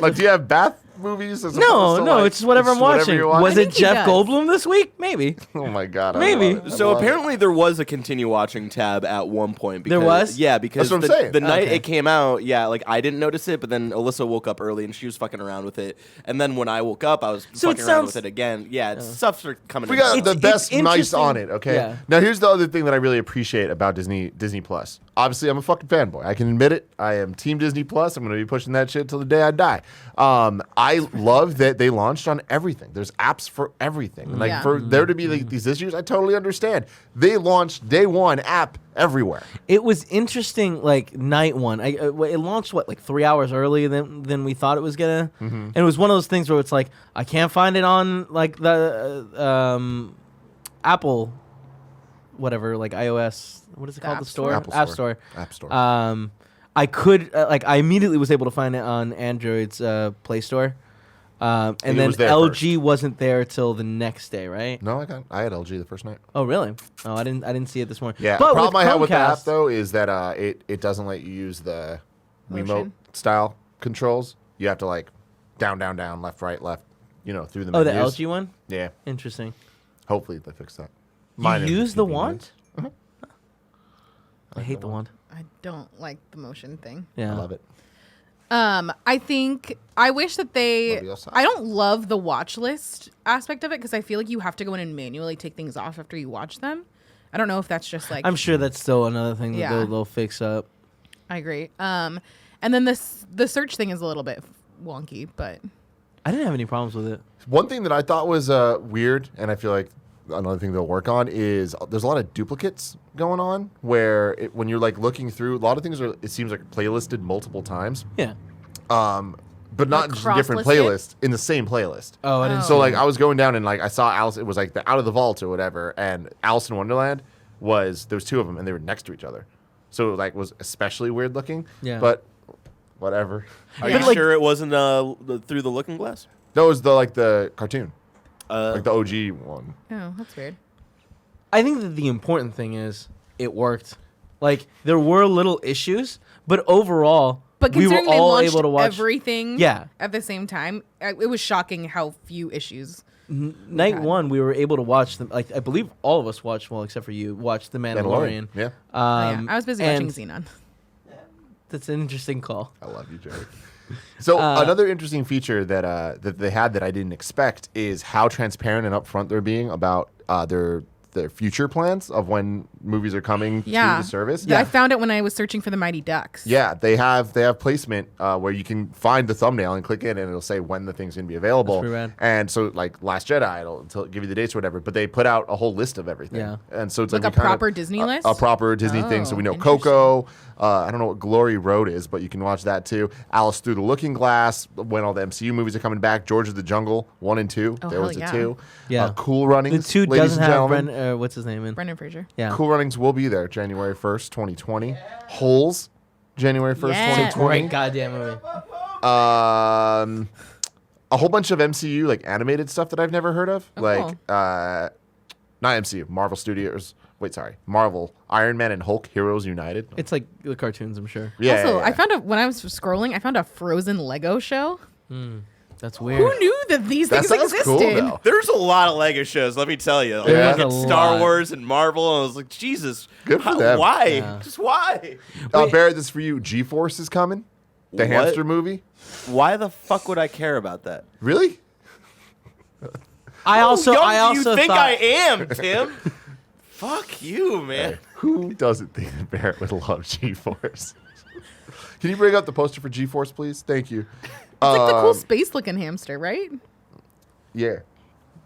Like, do you have bath movies? Or something No, still no, like- it's just whatever I'm watching. you're Was I it think he Jeff does. Goldblum this week? Maybe. Oh my God. I Maybe. love it. I So love it. apparently there was a continue watching tab at one point. Because, There was? Yeah, because That's what I'm saying. the night Okay. it came out, yeah, like I didn't notice it, but then Alyssa woke up early and she was fucking around with it. And then when I woke up, I was So it fucking around sounds- with it again. Yeah, stuff's coming We in. got It's- the best it's mice interesting. on it, okay? Yeah. Now, here's the other thing that I really appreciate about Disney Plus. Obviously, I'm a fucking fanboy. I can admit it. I am Team Disney Plus. I'm going to be pushing that shit till the day I die. I love that they launched on everything. There's apps for everything. And like Yeah. for there to be like these issues, I totally understand. They launched day one app everywhere. It was interesting, like night one. It launched like 3 hours earlier than we thought it was gonna, and it was one of those things where it's like I can't find it on like the Apple, whatever, like iOS. What is it The called? App The store, Apple App Store. Store. App Store. I could I immediately was able to find it on Android's Play Store, and it then was there LG wasn't there till the next day, right? No, I had LG the first night. Oh, really? Oh, I didn't see it this morning. Yeah, but the problem I have with the app Chromecast- though is that it doesn't let you use the remote Motion? style controls. You have to like down, left, right, left. Through the Oh, the menus. LG one. Yeah, Interesting. hopefully they fix that. You Minor use the inconvenience. wand? I hate the wand. I don't like the motion thing. Yeah. I love it. I wish that they. Love you outside. I don't love the watch list aspect of it because I feel like you have to go in and manually take things off after you watch them. I don't know if that's just like. I'm sure that's still another thing that Yeah. they'll fix up. I agree. And then the search thing is a little bit wonky, but I didn't have any problems with it. One thing that I thought was weird, and I feel like another thing they'll work on is there's a lot of duplicates going on where when you're like looking through, a lot of things it seems like playlisted multiple times, Yeah. but not Like just in different cross-listed? playlists in the same playlist. Oh, I didn't. Oh. So like I was going down and like I saw Alice. It was like the Out of the Vault or whatever, and Alice in Wonderland there was two of them and they were next to each other. So it was especially weird looking. Yeah. But whatever. Are But, you like- sure it wasn't through the Looking Glass? That was the cartoon, Uh, like the OG one. oh, that's weird. I think that the important thing is it worked. Like there were little issues, but overall, But we were considering they all launched able to watch. everything Yeah. at the same time, it was shocking how few issues. Night Okay. one, we were able to watch them. Like I believe all of us watched. Well, except for you, watched the Mandalorian. Yeah, Oh, yeah. I was busy watching and Xenon. That's an interesting call. I love you, Jerry. So another interesting feature that they had that I didn't expect is how transparent and upfront they're being about their future plans of when movies are coming to Yeah. the service. I found it when I was searching for the Mighty Ducks. Yeah, they have placement where you can find the thumbnail and click in, and it'll say when the thing's gonna be available. That's pretty rad. And so, like Last Jedi, it'll give you the dates or whatever. But they put out a whole list of everything. Yeah. And so it's Like like a we kinda- proper Disney list? a proper Disney thing. So we know interesting. Coco. I don't know what Glory Road is, but you can watch that too. Alice Through the Looking Glass. When all the MCU movies are coming back. George of the Jungle 1 and 2. Oh, there was hell the yeah. 2. Yeah. Cool The Runnings. two ladies doesn't and have gentlemen. what's his name in? Brendan Fraser. Yeah. Cool Runnings will be there January 1st, 2020. Holes, January 1st, Yes. 2020. Great goddamn movie. A whole bunch of MCU like animated stuff that I've never heard of. Oh, like cool. not MCU, Marvel Studios. Wait, sorry. Marvel, Iron Man and Hulk Heroes United. It's like the cartoons, I'm sure. Yeah. Also, yeah, I yeah. found when I was scrolling, I found a Frozen Lego show. That's weird. Who knew that these That things sounds existed? cool though. There's a lot of Lego shows, let me tell you. Like, Yeah. fucking There's a Star lot. Wars and Marvel. And I was like, Jesus. Good for them. Why? Yeah. Just why? Barrett, this is for you. G-Force is coming. The What? hamster movie. Why the fuck would I care about that? Really? I also Young I do also you think thought I am, Tim? Fuck you, man. Who doesn't think that Barrett would love G-Force? Can you bring up the poster for G-Force, please? Thank you. It's like the cool space-looking hamster, right? Yeah.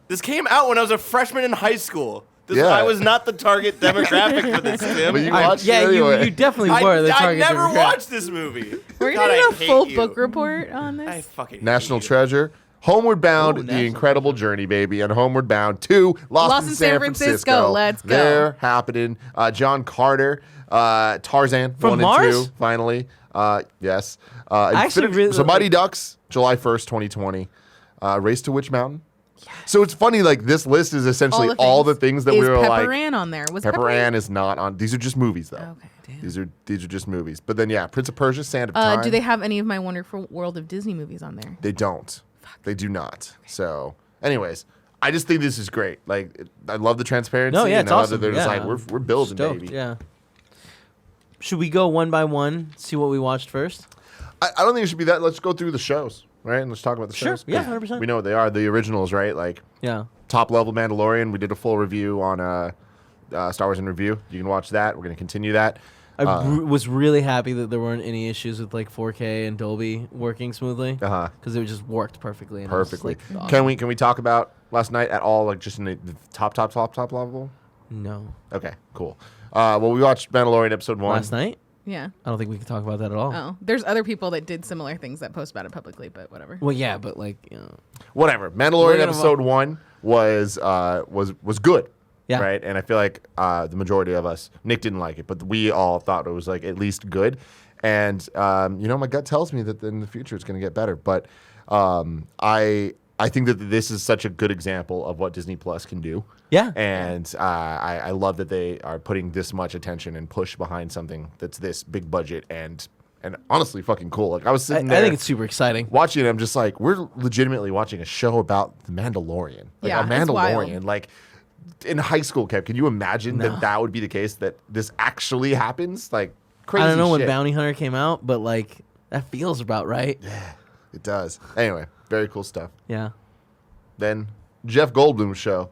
This came out when I was a freshman in high school. I was not the target demographic for this, Tim. But you watched Yeah, it anyway. you definitely were the I target never demographic. watched this movie. We're God, gonna I do a hate full you. book report on this. I fucking hate National you. Treasure. Homeward Bound, Ooh, The National Incredible Journey, baby, and Homeward Bound 2, Lost in San Francisco. Let's go. They're happening. John Carter, Tarzan, From 1 and Mars? 2, finally. Yes. actually really so Mighty like- Ducks, July 1st, 2020. Race to Witch Mountain. So it's funny, like, this list is essentially all the things that Is we were Pepper like. Ann on there? Was Pepper Ann is not on. These are just movies, though. Okay. These are just movies. But then, yeah, Prince of Persia, Sand of Time. Do they have any of my Wonderful World of Disney movies on there? They don't. They do not. So, anyways, I just think this is great. Like, I love the transparency. No, yeah, and it's I love awesome. that they're just Yeah. like, we're building, Stoked, baby. Yeah. Should we go one by one, see what we watched first? I don't think it should be that. Let's go through the shows, right? And let's talk about the Sure. shows. Yeah, 'Cause 100%. We know what they are. The originals, right? Like, Yeah. top level Mandalorian. We did a full review on Star Wars in Review. You can watch that. We're going to continue that. I was really happy that there weren't any issues with like 4K and Dolby working smoothly. Uh-huh. Because it just worked perfectly. And I was just Perfectly. like, awesome. Can we talk about last night at all, like just in the top level? No. Okay, cool. Well, we watched Mandalorian episode 1. Last night? Yeah. I don't think we can talk about that at all. Oh, there's other people that did similar things that post about it publicly, but whatever. Well, yeah, but like, Whatever. We're Mandalorian gonna episode 1 was good. Yeah. Right. And I feel like the majority of us, Nick didn't like it, but we all thought it was like at least good. And my gut tells me that in the future it's going to get better. But I think that this is such a good example of what Disney Plus can do. Yeah. And I love that they are putting this much attention and push behind something that's this big budget and honestly fucking cool. Like I was I sitting there. think it's super exciting. Watching it, I'm just like, we're legitimately watching a show about the Mandalorian. Like Yeah, a it's Mandalorian. wild. Like in high school, Kev, can you imagine that would be the case, that this actually happens? Like crazy I don't know when shit. Bounty Hunter came out, but like, that feels about right. It does. Anyway, very cool stuff. Yeah. Then Jeff Goldblum's show.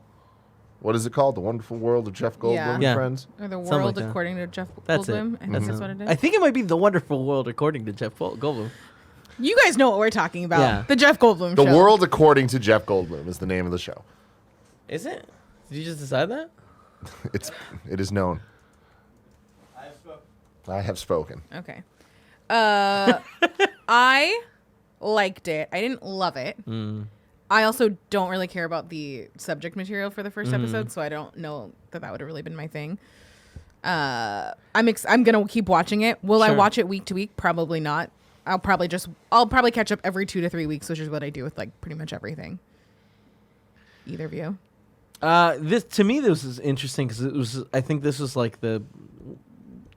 What is it called? The Wonderful World of Jeff Goldblum Yeah. and Yeah. Friends? Or the Something like world that. according to Jeff That's it. Goldblum. I think that's what it is. I think it might be The Wonderful World according to Jeff Goldblum. You guys know what we're talking about. Yeah. The Jeff Goldblum The show. World According to Jeff Goldblum is the name of the show. Is it? Did you just decide that? It is known. I have spoken. Okay. I liked it. I didn't love it. I also don't really care about the subject material for the first episode, so I don't know that would have really been my thing. I'm gonna keep watching it. Will I Sure. watch it week to week? Probably not. I'll probably catch up every 2 to 3 weeks, which is what I do with like pretty much everything. Either of you? This to me, this is interesting because I think this was like the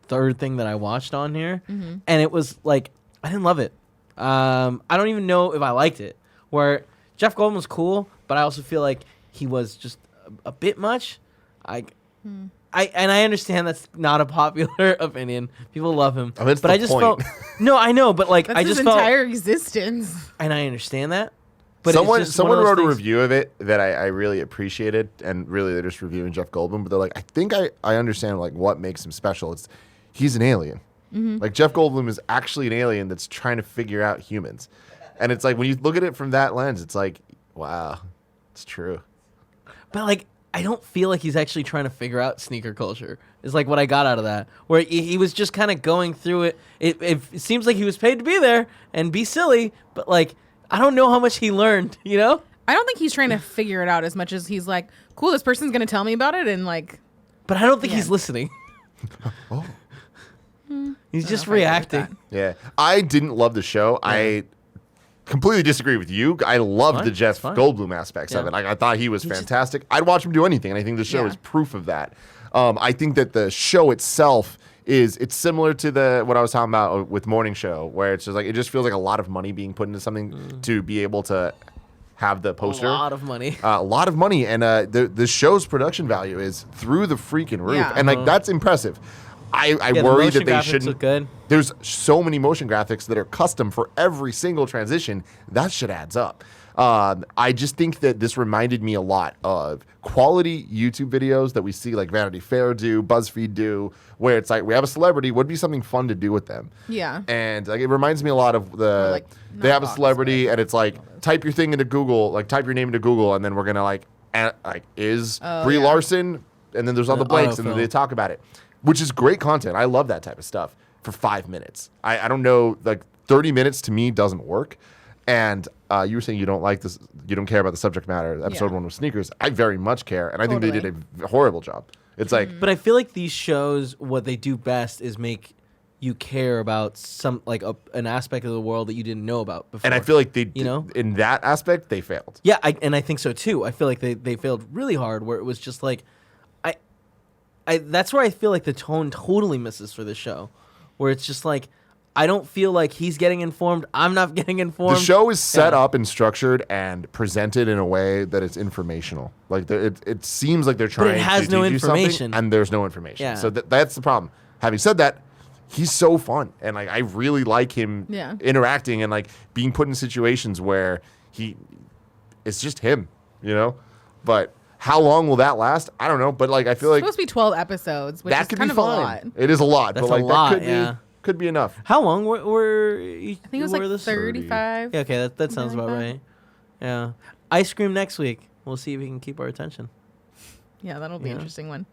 third thing that I watched on here, and it was like I didn't love it. I don't even know if I liked it. Where Jeff Goldblum was cool, but I also feel like he was just a bit much. I understand that's not a popular opinion. People love him, I mean, it's but the I just point. felt no. I know, but like That's I his just felt, entire existence. and I understand that. But Someone it's just one of those wrote a things- review of it that I really appreciated, and really they're just reviewing Jeff Goldblum, but they're like, I think I understand like what makes him special. He's an alien. Like Jeff Goldblum is actually an alien that's trying to figure out humans. And it's like when you look at it from that lens, it's like, wow, it's true. But like, I don't feel like he's actually trying to figure out sneaker culture. Is like what I got out of that, where he was just kind of going through it. It seems like he was paid to be there and be silly, but like I don't know how much he learned. You know? I don't think he's trying to figure it out as much as he's like, cool, this person's gonna tell me about it, and like, But I don't think Yeah. he's listening. Oh. He's just if I agree with reacting. Yeah. I didn't love the show. I completely disagree with you. I loved Fine, the Jeff it's fine. Goldblum aspects of Yeah. it. Like, I thought he was just- fantastic. I'd watch him do anything, and I think the show Yeah. is proof of that. I think that the show itself it's similar to what I was talking about with Morning Show, where it's just like it just feels like a lot of money being put into something to be able to have the poster. A lot of money. A lot of money, and the show's production value is through the freaking roof, Yeah. and like that's impressive. I Yeah, the worry motion that they graphics shouldn't. look good. There's so many motion graphics that are custom for every single transition. That shit adds up. I just think that this reminded me a lot of quality YouTube videos that we see like Vanity Fair do, BuzzFeed do, where it's like we have a celebrity, would be something fun to do with them. yeah. And like it reminds me a lot of Or, like, they not have a Vox, celebrity but and it's like type your thing into Google, like type your name into Google, and then we're gonna is Brie yeah. Larson and then there's all the blanks, and then they talk about it, which is great content. I love that type of stuff for 5 minutes. I don't know, like 30 minutes to me doesn't work. And you were saying you don't like this, you don't care about the subject matter. Episode 1 was sneakers. I very much care, and I think they did a horrible job. It's like, but I feel like these shows, what they do best is make you care about some like an aspect of the world that you didn't know about before. and I feel like they, in that aspect, they failed. Yeah, and I think so too. I feel like they failed really hard, where it was just like, that's where I feel like the tone totally misses for the show, where it's just like, I don't feel like he's getting informed. I'm not getting informed. The show is set up and structured and presented in a way that it's informational. Like it seems like they're trying it has to no teach you something, information. and there's no information. Yeah. So that's the problem. Having said that, he's so fun, and like I really like him interacting and like being put in situations where it's just him, But how long will that last? I don't know. But like I feel like it's supposed to be 12 episodes, which that is could kind be of fine. a lot. It is a lot, That's but like a lot, that could be enough. How long were I think it was like 35. Yeah, okay, that sounds about right. Yeah. Ice cream next week. We'll see if we can keep our attention. Yeah, that'll be an interesting one.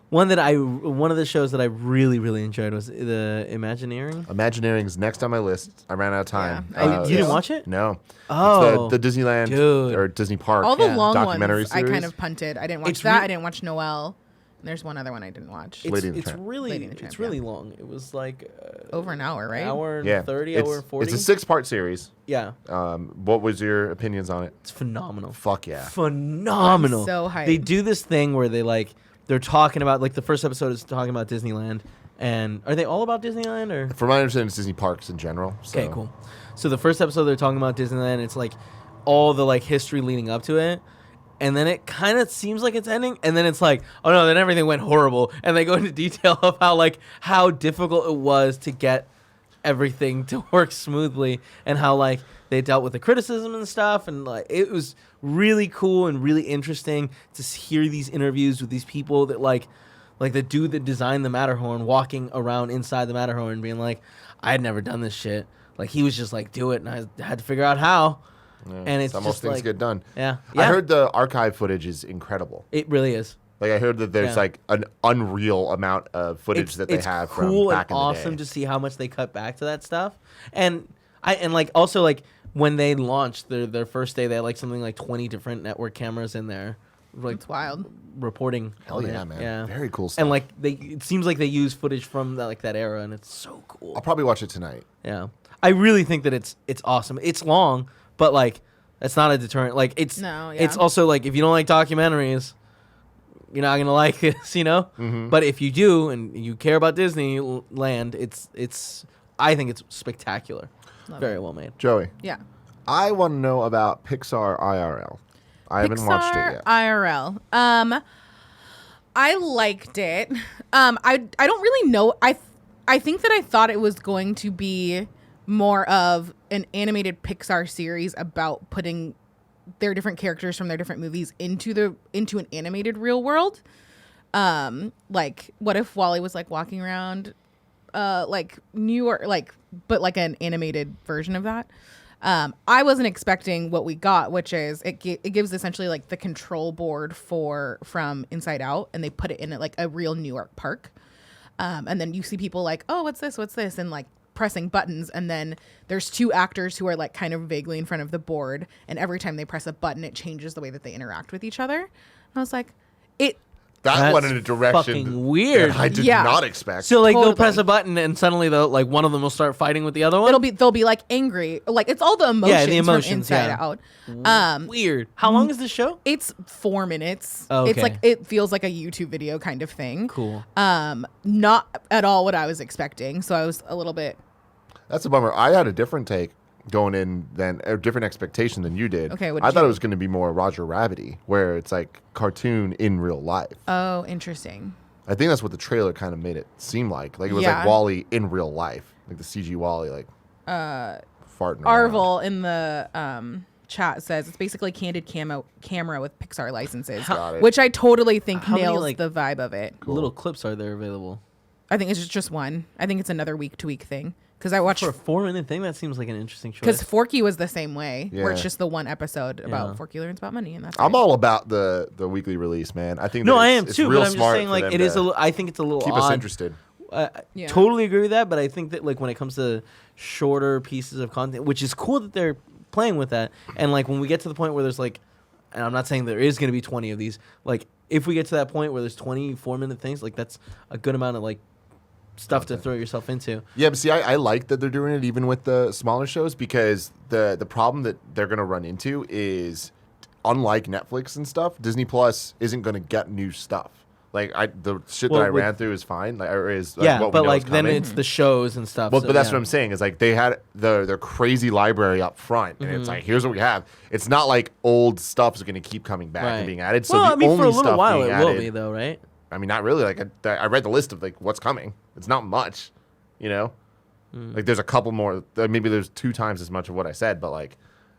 One of the shows that I really, really enjoyed was the Imagineering. Imagineering's next on my list. I ran out of time. Yeah, You didn't watch it? No. Oh. It's the Disneyland Dude. or Disney Park All the long documentary ones series. I kind of punted. I didn't watch It's that. I didn't watch Noelle. And there's one other one I didn't watch. Lady and the It's Tramp. really Lady and the Tramp, really long. It was like Over an hour, right? hour and 30, hour and 40. It's a 6-part series. Yeah. What was your opinions on it? It's phenomenal. Fuck yeah. Phenomenal. I'm so hyped. They do this thing where they're talking about, like, the first episode is talking about Disneyland. And are they all about Disneyland or? From my understanding, it's Disney parks in general. So. Okay, cool. So the first episode they're talking about Disneyland. It's like all the like history leading up to it. And then it kind of seems like it's ending, and then it's like, oh no, then everything went horrible, and they go into detail of how difficult it was to get everything to work smoothly, and how like they dealt with the criticism and stuff, and like it was really cool and really interesting to hear these interviews with these people that like the dude that designed the Matterhorn walking around inside the Matterhorn, being like, I had never done this shit, like he was just like, do it, and I had to figure out how. Yeah, and it's how just most things like, get done. Yeah. I heard the archive footage is incredible. It really is. Like I heard that there's like an unreal amount of footage that they have from cool back and in the awesome day. to see how much they cut back to that stuff. And like also like when they launched their first day, they had like something like 20 different network cameras in there, like It's wild. reporting. Hell on yeah, it. man. Yeah. Very cool stuff. And like it seems like they use footage from that era, and it's so cool. I'll probably watch it tonight. Yeah, I really think that it's awesome. It's long, but like that's not a deterrent. Like it's it's also like if you don't like documentaries, you're not gonna like this, Mm-hmm. But if you do and you care about Disneyland, it's I think it's spectacular. Very well made. Joey, Yeah. I want to know about Pixar IRL. I haven't watched it yet. IRL. I liked it. I don't really know. I think that I thought it was going to be more of an animated Pixar series about putting their different characters from their different movies into an animated real world. Like what if Wally was like walking around like New York, like but like an animated version of that. I wasn't expecting what we got, which is it gives essentially like the control board from Inside Out, and they put it in like a real New York park. And then you see people like, oh, what's this? And like pressing buttons. And then there's two actors who are like kind of vaguely in front of the board. And every time they press a button, it changes the way that they interact with each other. And I was like, That went That's in a direction fucking weird. that I did Yeah. not expect. So like they'll Totally. press a button and suddenly like one of them will start fighting with the other one. they'll be like angry. Like it's all the emotions, the emotions, from Inside yeah. Out. Weird. How long is this show? It's 4 minutes. Oh, It's okay. like it feels like a YouTube video kind of thing. Cool. Not at all what I was expecting. So I was a little bit. That's a bummer. I had a different take going in a different expectation than you did. Okay, what I did thought you- it was going to be more Roger Rabbity, where it's like cartoon in real life. Oh, interesting. I think that's what the trailer kind of made it seem like. Like it was Yeah. like Wally in real life, like the CG Wally, like farting. around. Arvel in the chat says it's basically candid camera with Pixar licenses, Got it. which I totally think How many, nails like- the vibe of it. Little clips are there available? I think it's just one. I think it's another week to week thing Because I watched For a 4-minute thing, that seems like an interesting choice. because Forky was the same way, where it's Yeah. just the one episode about Yeah. Forky learns about money, and that's I'm it. all about the weekly release, man. I think no, that I it's- am it's too. real But I'm just smart saying, for like, them it is to I think it's a little keep odd. us interested. Yeah. Totally agree with that, but I think that like when it comes to shorter pieces of content, which is cool that they're playing with that, and like when we get to the point where there's like, and I'm not saying there is going to be 20 of these, like if we get to that point where there's 24-minute things, like that's a good amount of like stuff to throw yourself into. Yeah, but see, I like that they're doing it even with the smaller shows because the problem that they're going to run into is, unlike Netflix and stuff, Disney Plus isn't going to get new stuff. Like the shit Well, that I with- ran through is fine. Like, or is like, Yeah, what we but know is like then coming. it's the shows and stuff. Well, so, but that's yeah. what I'm saying is like they had their crazy library up front, and Mm-hmm. it's like here's what we have. It's not like old stuff is going to keep coming back Right. and being added. So well, the I mean, only for a little stuff while being it added, will be though, right? I mean, not really. Like I read the list of like what's coming. It's not much, you know. Mm. Like there's a couple more. Maybe there's 2 times as much of what I said, but like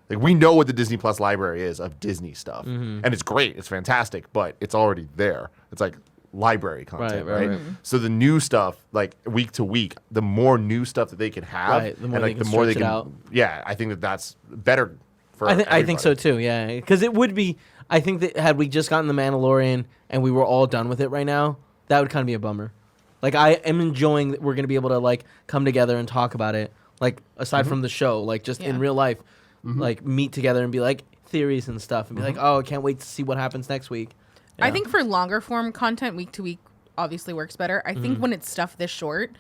we know what the Disney Plus library is of Disney stuff, Mm-hmm. and it's great. It's fantastic, but it's already there. It's like library content, Right, right? right. So the new stuff, like week to week, the more new stuff that they can have, Right, the more and they like can the more they stretch it can, out. yeah, I think that's better for. I think so everybody. too. Yeah, because it would be. I think that had we just gotten the Mandalorian and we were all done with it right now, that would kind of be a bummer. Like I am enjoying that we're gonna be able to like come together and talk about it. Like aside from the show, like just in Yeah. real life, like meet together and be like theories and stuff, and be like, oh, I can't wait to see what happens next week. I Yeah. think for longer form content, week to week obviously works better. I think when it's stuff this short,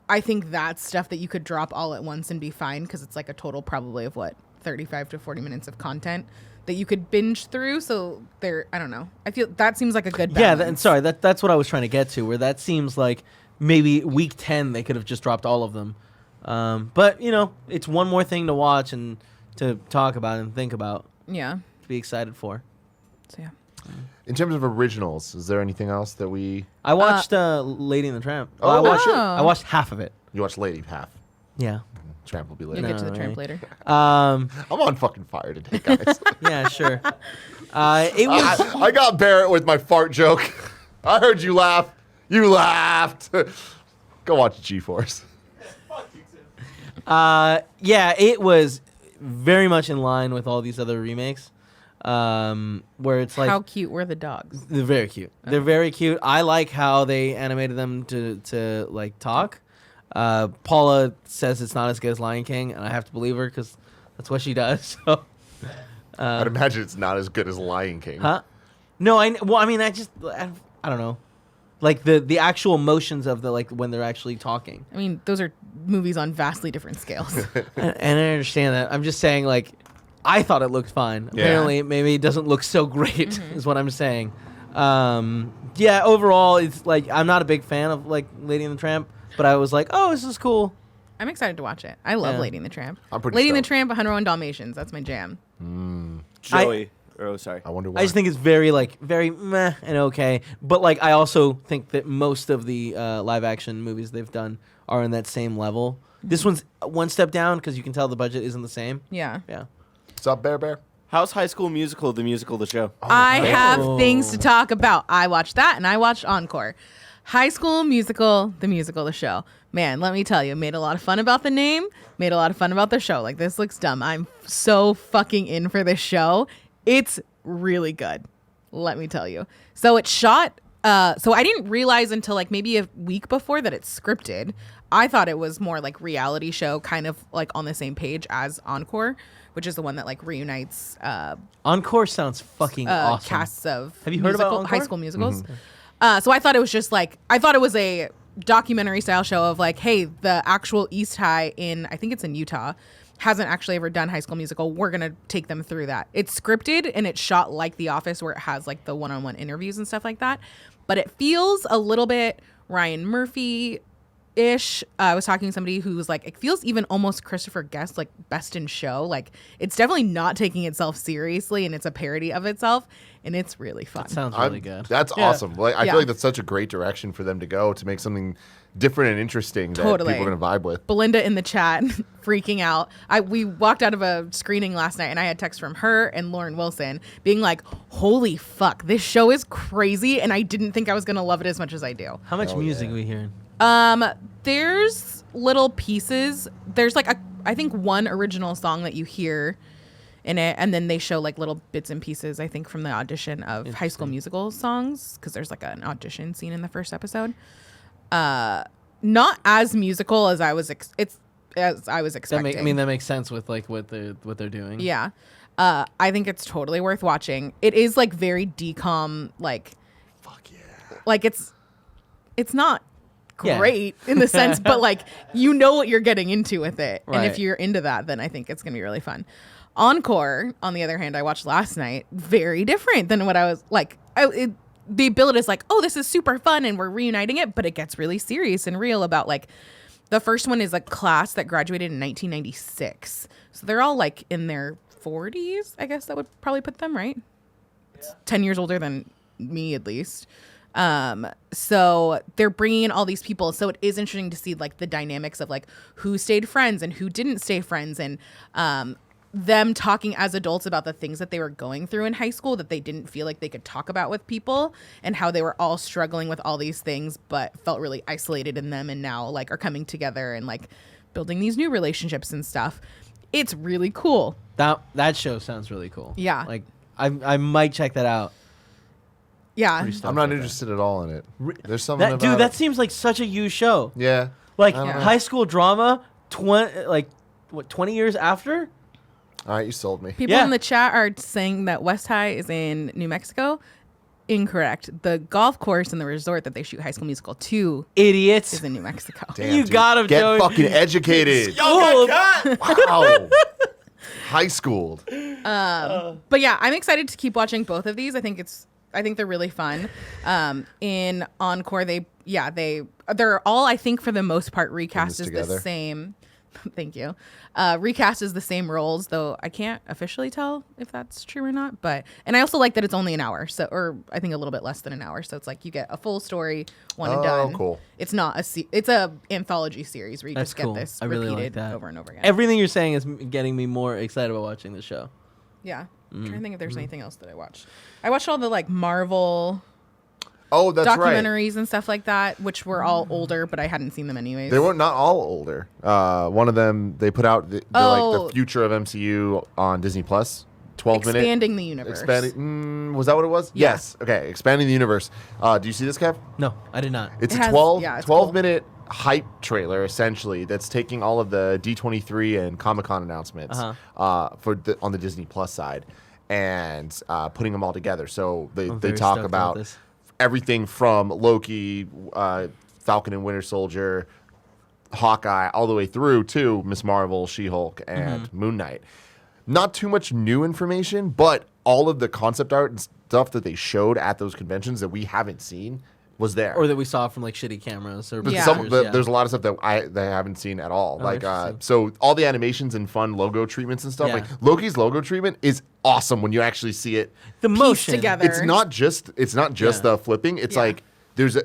I think that's stuff that you could drop all at once and be fine because it's like a total probably of 35 to 40 minutes of content that you could binge through. So I don't know. I feel that seems like a good Yeah, balance. sorry, that's what I was trying to get to. Where that seems like maybe week 10 they could have just dropped all of them. But you know, it's one more thing to watch and to talk about and think about, Yeah. to be excited for. So yeah. In terms of originals, is there anything else that I watched Lady and the Tramp. Oh, I watched half of it. you watch Lady half? Yeah. Tramp will be You'll later. get to the No, tramp right. later. I'm on fucking fire today, guys. Yeah, sure. It was I got Barrett with my fart joke. I heard you laugh. You laughed. Go watch G-Force. yeah, it was very much in line with all these other remakes. Where it's like How cute were the dogs? they're very cute. They're very cute. I like how they animated them to like talk. Paula says it's not as good as Lion King, and I have to believe her because that's what she does. So, I'd imagine it's not as good as Lion King. huh? No, I mean, I don't know, like the actual emotions of the like when they're actually talking. I mean, those are movies on vastly different scales. And I understand that. I'm just saying, like, I thought it looked fine. Yeah. Apparently, maybe it doesn't look so great, is what I'm saying. Yeah, overall, it's like I'm not a big fan of like Lady and the Tramp, but I was like, oh, this is cool. I'm excited to watch it. I love Yeah. Lady and the Tramp. I'm pretty Lady and the stoked. Tramp, 101 Dalmatians. That's my jam. Joey. Oh, sorry. I wonder why. I just think it's very meh and okay. But like, I also think that most of the live action movies they've done are in that same level. This one's one step down because you can tell the budget isn't the same. Yeah. Yeah. What's up, Bear? How's High School Musical, the musical, the show? I have Oh. things to talk about. I watched that and I watched Encore. High School Musical, the show. Man, let me tell you, made a lot of fun about the name, made a lot of fun about the show. Like, this looks dumb. I'm so fucking in for this show. It's really good. Let me tell you. So it's shot. So I didn't realize until like maybe a week before that it's scripted. I thought it was more like reality show, kind of like on the same page as Encore, which is the one that like reunites Encore sounds fucking awesome. casts of Have you heard about Encore? high school musicals. So I thought it was just like, I thought it was a documentary style show of like, hey, the actual East High I think it's in Utah, hasn't actually ever done High School Musical. We're going to take them through that. It's scripted and it's shot like The Office where it has like the one-on-one interviews and stuff like that. But it feels a little bit Ryan Murphy ish. I was talking to somebody who was like, it feels even almost Christopher Guest, like Best in Show. Like, it's definitely not taking itself seriously and it's a parody of itself. And it's really fun. Sounds really good. That's Yeah. awesome. Like, I Yeah. feel like that's such a great direction for them to go to make something different and interesting that Totally. people are going to vibe with. Belinda in the chat freaking out. We walked out of a screening last night and I had text from her and Lauren Wilson being like, holy fuck, this show is crazy and I didn't think I was going to love it as much as I do. How much music are we hearing? There's little pieces. There's like I think one original song that you hear in it, and then they show like little bits and pieces, I think, from the audition of High School Musical songs, because there's like an audition scene in the first episode. Not as musical as I was expecting. That makes sense with like what they're doing. Yeah. I think it's totally worth watching. It is like very decom, like Fuck yeah. like it's not Yeah. great in the sense, but like you know what you're getting into with it. And if Right. you're into that, then I think it's gonna be really fun. Encore, on the other hand, I watched last night, very different than what I was like. The build is like, oh, this is super fun and we're reuniting it, but it gets really serious and real about like the first one is a class that graduated in 1996. So they're all like in their 40s, I guess that would probably put them, right? Yeah. 10 years older than me, at least. So they're bringing in all these people. So it is interesting to see like the dynamics of like who stayed friends and who didn't stay friends, and them talking as adults about the things that they were going through in high school that they didn't feel like they could talk about with people, and how they were all struggling with all these things but felt really isolated in them, and now like are coming together and like building these new relationships and stuff. It's really cool. That show sounds really cool. Yeah. Like I might check that out. Yeah. Pretty stoked I'm not with interested at all in it. There's something that. about Dude, that it. seems like such a you show. Yeah. Like I don't know. high school drama, 20 years after? All right, you sold me. People Yeah. in the chat are saying that West High is in New Mexico. Incorrect. The golf course and the resort that they shoot High School Musical 2 Idiots. is in New Mexico. Damn, You dude. got him, Get Joey. fucking educated. Oh, Wow. High schooled. But yeah, I'm excited to keep watching both of these. I think they're really fun. In Encore, they're all, I think, for the most part, recast this as the together. same. Thank you. Recast as the same roles, though I can't officially tell if that's true or not. And I also like that it's only an hour, or I think a little bit less than an hour. So it's like you get a full story, one and done. Oh, cool. It's not it's a anthology series where you That's just cool. get this I really like repeated that. over and over again. Everything you're saying is getting me more excited about watching the show. Yeah. I'm trying to think if there's anything else that I watched. I watched all the like Marvel Oh, that's right. documentaries and stuff like that, which were all older, but I hadn't seen them anyways. They were not all older. One of them, they put out like the future of MCU on Disney Plus. 12-minute. Expanding the universe. Was that what it was? Yeah. Yes. Okay. Expanding the universe. Do you see this, Kev? No, I did not. It's It a has- 12 yeah, it's cool. minute hype trailer essentially that's taking all of the D23 and Comic-Con announcements on the Disney Plus side and putting them all together. So they very talk stoked about this. everything from Loki, Falcon and Winter Soldier, Hawkeye, all the way through to Miss Marvel, She-Hulk, and Moon Knight. Not too much new information, but all of the concept art and stuff that they showed at those conventions that we haven't seen was there. Or that we saw from like shitty cameras or But Yeah. pictures, there's a lot of stuff that I haven't seen at all. interesting. So all the animations and fun logo treatments and stuff. Yeah. Like Loki's logo treatment is awesome when you actually see it. the Pieced motion together. It's not just Yeah. the flipping. It's Yeah. like there's a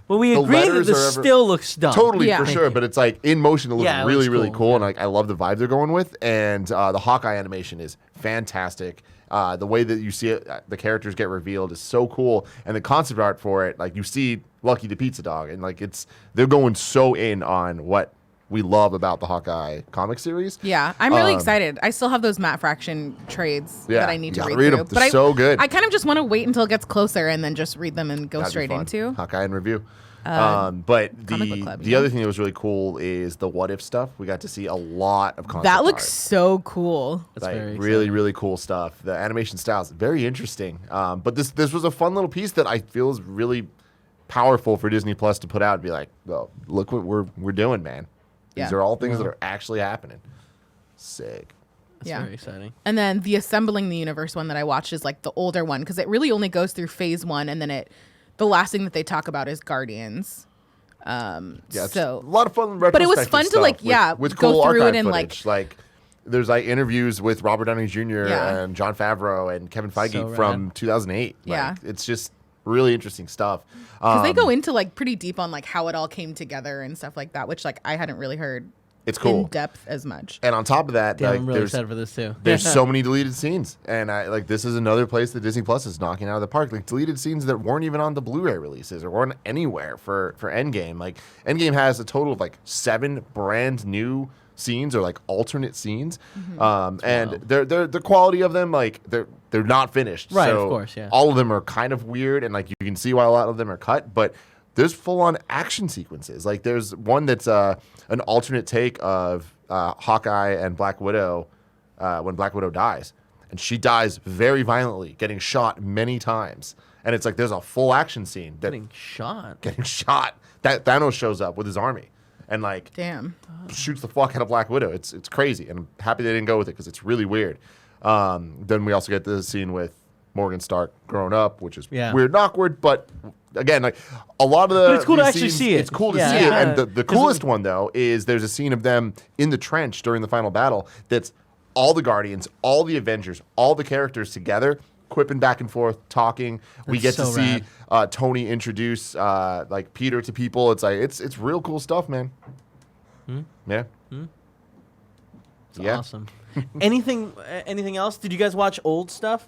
Well, we the agree that letters this are ever- still looks dumb. totally Yeah. for Thank sure, you. but it's like in motion. It looks Yeah, it really looks really cool. cool, and like I love the vibe they're going with. And the Hawkeye animation is fantastic. The way that you see it, the characters get revealed is so cool, and the concept art for it, like you see Lucky the Pizza Dog, and like they're going so in on what we love about the Hawkeye comic series. Yeah, I'm really excited. I still have those Matt Fraction trades Yeah, that I need you to gotta read read through. 'em. They're so good. I kind of just want to wait until it gets closer and then just read them and go That'd be straight fun. into. Hawkeye in review. But Comic Book Club, the you other know? thing that was really cool is the what if stuff. We got to see a lot of concept That looks art. so cool. That's Like very really, exciting. really cool stuff. The animation styles very interesting. But this was a fun little piece that I feel is really powerful for Disney Plus to put out and be like, well, look what we're doing, man. These Yeah. are all things that are actually happening. Sick. That's Yeah. very exciting. And then the Assembling the Universe one that I watched is like the older one because it really only goes through phase 1, and then the last thing that they talk about is Guardians. Yeah, it's So a lot of fun. But it was retrospective fun to, stuff like, yeah, with go cool through it archive and, footage. There's like interviews with Robert Downey Jr. Yeah. and Jon Favreau and Kevin Feige So from rad. 2008. Yeah. Like, it's just really interesting stuff. because they go into like pretty deep on like how it all came together and stuff like that, which like I hadn't really heard It's cool. in depth as much. And on top of that, Damn, like, I'm really there's excited for this too. there's so many deleted scenes, and this is another place that Disney Plus is knocking out of the park. Like deleted scenes that weren't even on the Blu-ray releases or weren't anywhere for Endgame. Like Endgame has a total of like 7 brand new scenes or like alternate scenes, and the quality of them, like they're not finished. Right, so of course, yeah. all of them are kind of weird, and like you can see why a lot of them are cut, but there's full-on action sequences. Like there's one that's an alternate take of Hawkeye and Black Widow when Black Widow dies, and she dies very violently, getting shot many times. And it's like there's a full action scene that Getting shot. That Thanos shows up with his army and like Damn. shoots the fuck out of Black Widow. It's crazy, and I'm happy they didn't go with it because it's really weird. Then we also get the scene with Morgan Stark grown up, which is weird and awkward, but again, like a lot of the But it's cool to these actually scenes, see it. It's cool to Yeah. see it, Yeah. and the coolest one though is there's a scene of them in the trench during the final battle. That's all the Guardians, all the Avengers, all the characters together, quipping back and forth, talking. We get That's to so see Tony introduce like Peter to people. It's like it's real cool stuff, man. Yeah. It's awesome. Anything else? Did you guys watch old stuff?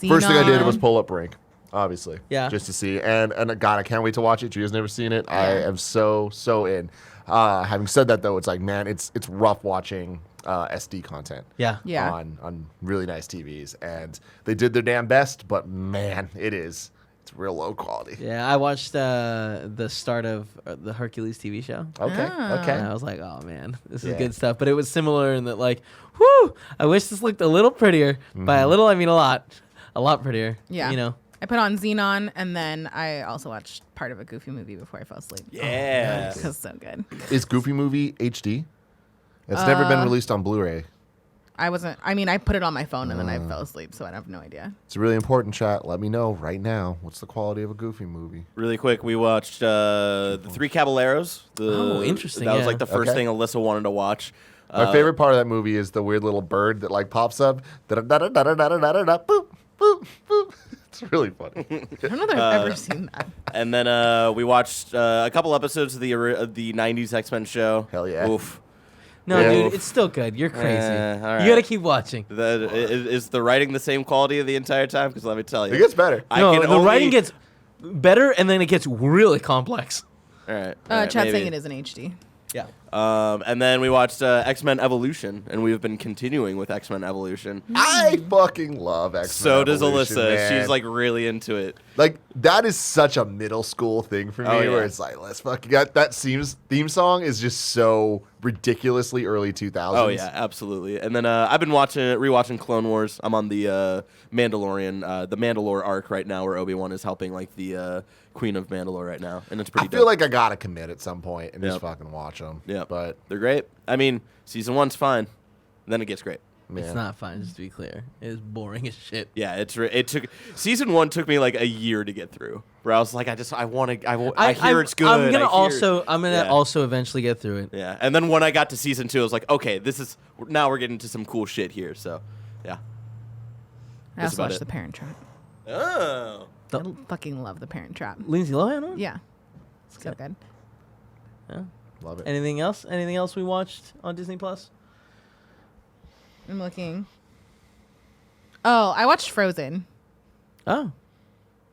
First thing I did Xenon. was pull up Brink, obviously. Yeah. Just to see. And God, I can't wait to watch it. Gio's never seen it. I am so in. Having said that, though, it's like, man, it's rough watching SD content. Yeah. Yeah. On really nice TVs. And they did their damn best, but man, it's real low quality. Yeah, I watched the start of the Hercules TV show. Okay. Okay. And I was like, oh man, this is Yeah. good stuff. But it was similar in that, like, whew, I wish this looked a little prettier. By a little, I mean a lot prettier. Yeah. You know. I put on Xenon, and then I also watched part of a Goofy movie before I fell asleep. Yeah. It was so good. Is Goofy Movie HD? It's never been released on Blu-ray. I put it on my phone, and then I fell asleep, so I have no idea. It's really important, chat. Let me know right now. What's the quality of a Goofy movie? Really quick, we watched the Three Caballeros. Oh, interesting, That was yeah. like the first Okay. thing Alyssa wanted to watch. My favorite part of that movie is the weird little bird that like pops up. Da-da-da-da-da-da-da-da-da, boop, boop, boop. It's really funny. I don't know that I've ever seen that. And then we watched a couple episodes of the 90s X-Men show. Hell yeah. Oof. No, Yeah. dude, it's still good. You're crazy. all right. You gotta keep watching. Is the writing the same quality the entire time? Because let me tell you. It gets better. The writing gets better, and then it gets really complex. All right. Chat's maybe. saying it is in HD. Yeah. And then we watched X-Men Evolution, and we've been continuing with X-Men Evolution. I fucking love X-Men. So does Evolution, Alyssa. man. She's like really into it. Like that is such a middle school thing for me, Oh, yeah. where it's like, let's fucking got that theme song is just so ridiculously early 2000s. Oh yeah, absolutely. And then I've been rewatching Clone Wars. I'm on the Mandalorian, the Mandalore arc right now, where Obi-Wan is helping like the Queen of Mandalore right now, and it's pretty. I feel dope. like I gotta commit at some point and just Yep. fucking watch them. Yeah, but they're great. I mean, season 1's fine, then it gets great. man, It's not fun, just to be clear. It is boring as shit. Yeah, it took season 1 took me like a year to get through. Where I was like, I hear it's good. I'm gonna Yeah. also eventually get through it. Yeah, and then when I got to season 2, I was like, okay, now we're getting to some cool shit here. So, yeah. I That's also about watched it. The Parent Trap. Oh. I fucking love The Parent Trap. Lindsay Lohan one? Yeah. So good. love it. Anything else? Anything else we watched on Disney Plus? I'm looking. Oh, I watched Frozen. Oh,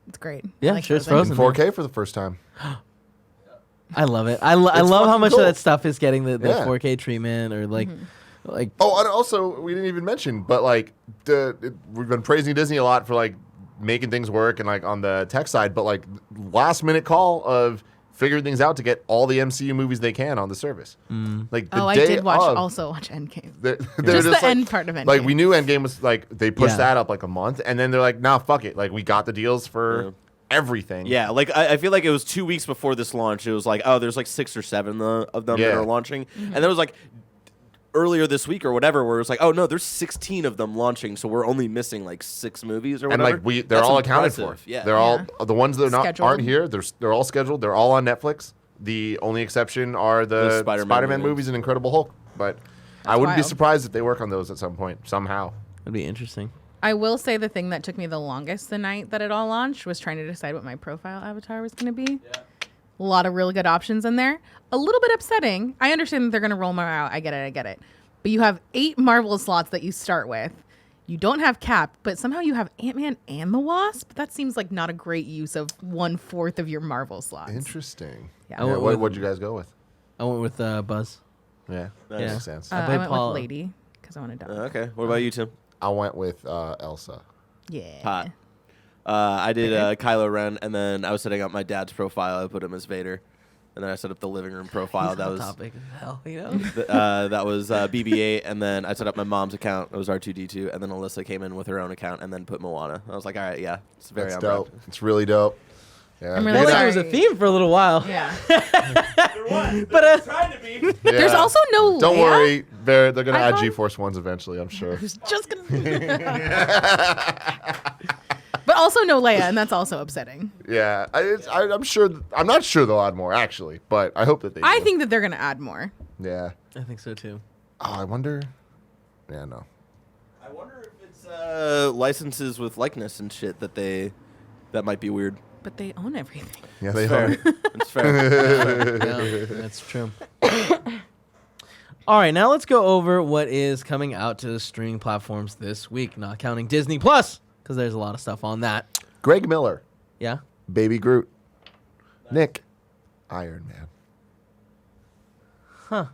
It's great. Yeah, I like sure, it's In Frozen. 4K for the first time. I love it. I love how fucking much cool. of that stuff is getting the Yeah. 4K treatment or like. Oh, and also we didn't even mention, but like we've been praising Disney a lot for like making things work and like on the tech side, but like last minute call of figuring things out to get all the MCU movies they can on the service. Like the I day did of, also watch Endgame. they're Just the like- end part of Endgame. Like we knew Endgame was like they pushed Yeah. that up like a month, and then they're like, nah, fuck it. Like we got the deals for everything. Yeah, like I feel like it was 2 weeks before this launch. It was like, oh, there's like 6 or 7 of them that Yeah. are launching, and then it was like earlier this week or whatever, where it was like, oh no, there's 16 of them launching, so we're only missing like 6 movies or And whatever. like they're That's all accounted impressive. for. Yeah, They're all the ones that aren't Scheduled. here. They're all scheduled. They're all on Netflix. The only exception are the Spider-Man Spider-Man movies. movies and Incredible Hulk. But I wouldn't be wild. surprised if they work on those at some point somehow. It'd be interesting. I will say the thing that took me the longest the night that it all launched was trying to decide what my profile avatar was going to be. A lot of really good options in there. A little bit upsetting. I understand that they're going to roll more out. I get it. But you have 8 Marvel slots that you start with. You don't have Cap, but somehow you have Ant-Man and the Wasp. That seems like not a great use of 1/4 of your Marvel slots. Interesting. Yeah. What'd you guys go with? I went with Buzz. Yeah, that Yeah. makes sense. I played went Paul. with Lady because I want to die. Okay. What about you, Tim? I went with Elsa. Yeah. Hot. I did Kylo Ren, and then I was setting up my dad's profile. I put him as Vader, and then I set up the living room profile. That was topic as hell, you know. that was BB-8, and then I set up my mom's account. It was R2D2, and then Alyssa came in with her own account, and then put Moana. I was like, all right, yeah, it's very That's on dope. It's really dope. Yeah. I'm I really feel like sorry. it was a theme for a little while. Yeah. But trying to be. Yeah. There's also no Don't Leia. worry, they're going to I add thought- G-Force ones eventually, I'm sure. Who's just gonna. But also no Leia, and that's also upsetting. Yeah, I'm sure. I'm not sure they'll add more actually, but I hope that they. I do. think that they're gonna add more. Yeah. I think so too. Oh, I wonder. Yeah, no. I wonder if it's licenses with likeness and shit that might be weird. But they own everything. Yeah, they Fair. are. It's fair. Yeah, that's true. All right, now let's go over what is coming out to the streaming platforms this week, not counting Disney Plus, because there's a lot of stuff on that. Greg Miller, Yeah. Baby Groot, Nick, Iron Man. Huh.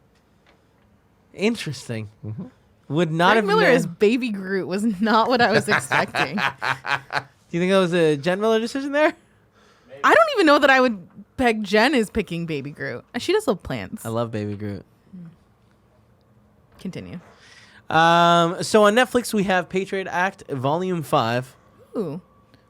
Interesting. Would not Greg have Miller known- as Baby Groot was not what I was expecting. Do you think that was a Jen Miller decision there? I don't even know that I would peg Jen as picking Baby Groot. She does love plants. I love Baby Groot. Continue. So on Netflix we have Patriot Act Volume 5. Ooh.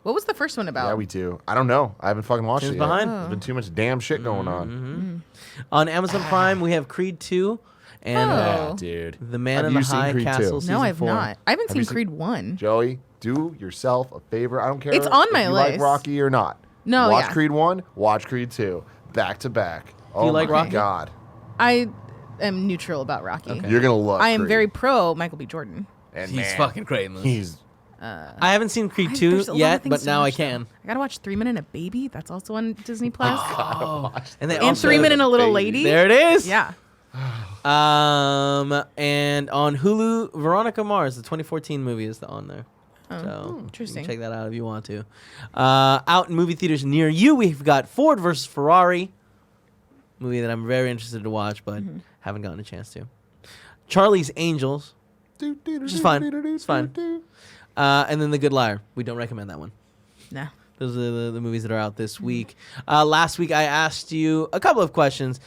What was the first one about? Yeah, we do. I don't know. I haven't fucking watched Tim's it yet. behind. There's been too much damn shit going on. On Amazon Prime we have Creed 2 and Oh. dude. The Man Have in the you seen High Creed 2? Castle No, Season No, I've 4. not. I haven't Have you seen Creed 1. Joey, do yourself a favor. I don't care. It's on if my you like list. Rocky or not. No, watch yeah. Creed 1. Watch Creed 2. Back to back. Oh you like my Rocky? God. I am neutral about Rocky. Okay. You're gonna love. I am Creed. very pro Michael B. Jordan. And He's man, fucking great in this. He's I haven't seen Creed There's 2 a lot of yet, things but to now I watch, though. can. I gotta watch 3 Men and a Baby. That's also on Disney Plus. Oh, and they And also 3 Men and a Little Baby. Lady. There it is. Yeah. And on Hulu, Veronica Mars, the 2014 movie is on there. Oh, So you interesting. can check that out if you want to. Out in movie theaters near you, we've got Ford versus Ferrari, movie that I'm very interested to watch, but haven't gotten a chance to. Charlie's Angels, which is fine. It's fine. And then The Good Liar. We don't recommend that one. No. Those are the movies that are out this week. Last week, I asked you a couple of questions.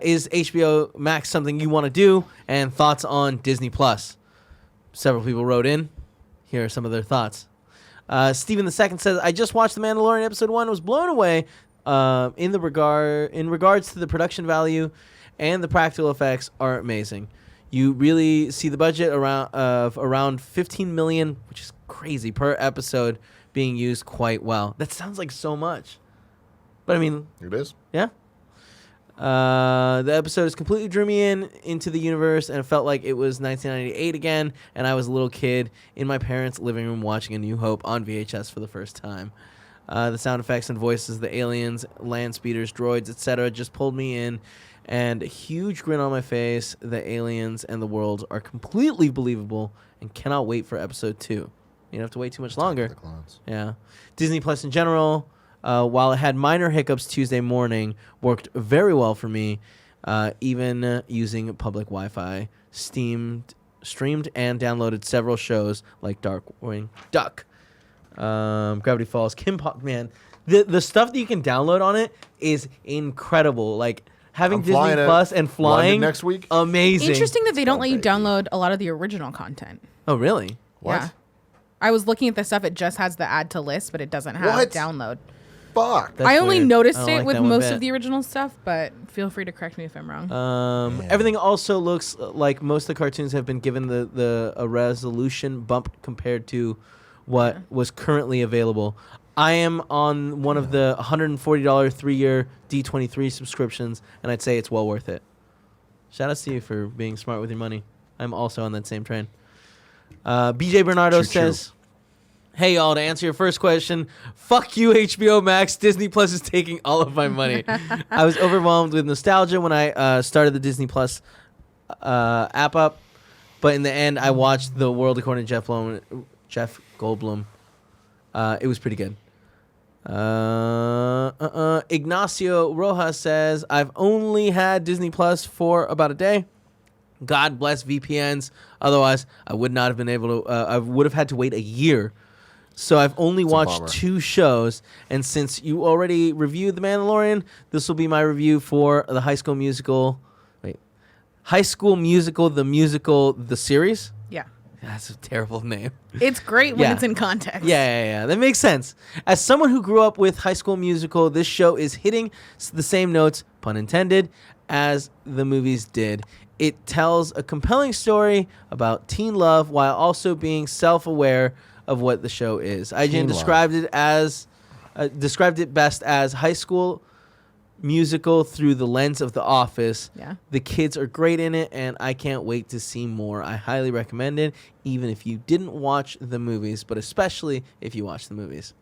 Is HBO Max something you want to do? And thoughts on Disney Plus. Several people wrote in. Here are some of their thoughts. Stephen II says, I just watched The Mandalorian Episode 1 and was blown away in regards to the production value and the practical effects are amazing. You really see the budget around $15 million, which is crazy, per episode being used quite well. That sounds like so much. But I mean, It is. yeah. The episode completely drew me into the universe, and it felt like it was 1998 again, and I was a little kid in my parents' living room watching A New Hope on VHS for the first time. The sound effects and voices, the aliens, land speeders, droids, etc. just pulled me in, and a huge grin on my face. The aliens and the world are completely believable, and cannot wait for episode 2. You don't have to wait too much longer. The clones. Yeah. Disney Plus in general, while it had minor hiccups Tuesday morning, worked very well for me, even using public Wi-Fi. Streamed and downloaded several shows like Darkwing Duck, Gravity Falls, Kim Pop. Man, the stuff that you can download on it is incredible. Like having I'm Disney flying to Plus and flying London next week. amazing. Interesting that they don't let you baby. download a lot of the original content. Oh, really? What? Yeah. I was looking at the stuff. It just has the add to list, but it doesn't have What? download. Fuck. That's I only weird. noticed I don't it like with that one most bit. of the original stuff, but feel free to correct me if I'm wrong. Everything also looks like most of the cartoons have been given a resolution bump compared to what was currently available. I am on one of the $140 3-year D23 subscriptions, and I'd say it's well worth it. Shout out to you for being smart with your money. I'm also on that same train. BJ Bernardo Choo-choo. says, Hey y'all, to answer your first question, fuck you HBO Max. Disney Plus is taking all of my money. I was overwhelmed with nostalgia when I started the Disney Plus app up, but in the end, I watched The World According to Jeff Goldblum. It was pretty good. Ignacio Rojas says, I've only had Disney Plus for about a day. God bless VPNs. Otherwise, I would not have been able to. I would have had to wait a year. So I've only watched bummer. 2 shows. And since you already reviewed The Mandalorian, this will be my review for the High School Musical. High School Musical, the series. Yeah. That's a terrible name. It's great when Yeah. it's in context. Yeah. That makes sense. As someone who grew up with High School Musical, this show is hitting the same notes, pun intended, as the movies did. It tells a compelling story about teen love while also being self-aware of what the show is. IGN described it best as High School Musical through the lens of The Office. Yeah. The kids are great in it, and I can't wait to see more. I highly recommend it, even if you didn't watch the movies, but especially if you watch the movies.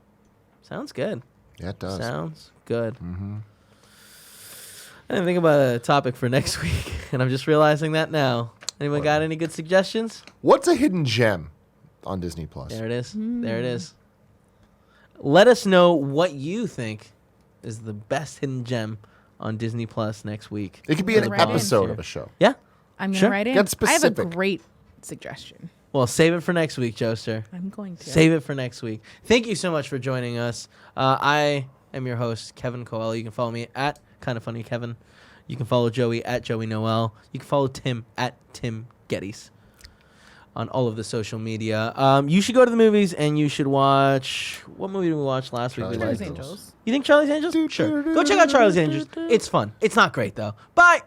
Sounds good. Yeah, it does. Sounds good. I didn't think about a topic for next week, and I'm just realizing that now. Anyone got any good suggestions? What's a hidden gem on Disney Plus? There it is. There it is. Let us know what you think is the best hidden gem on Disney Plus next week. It could be an Write in. episode of a show. Yeah? I'm going to Sure. write in. Get I have specific. a great suggestion. Well, save it for next week, Joester. I'm going to. Save it for next week. Thank you so much for joining us. I am your host, Kevin Coelho. You can follow me at Kinda Funny Kevin. You can follow Joey at Joey Noel. You can follow Tim at Tim Gettys on all of the social media. You should go to the movies and you should watch... What movie did we watch last week? Charlie's Charlie's Angels. Angels. You think Charlie's Angels? Sure. Go check out Charlie's Angels. It's fun. It's not great, though. Bye!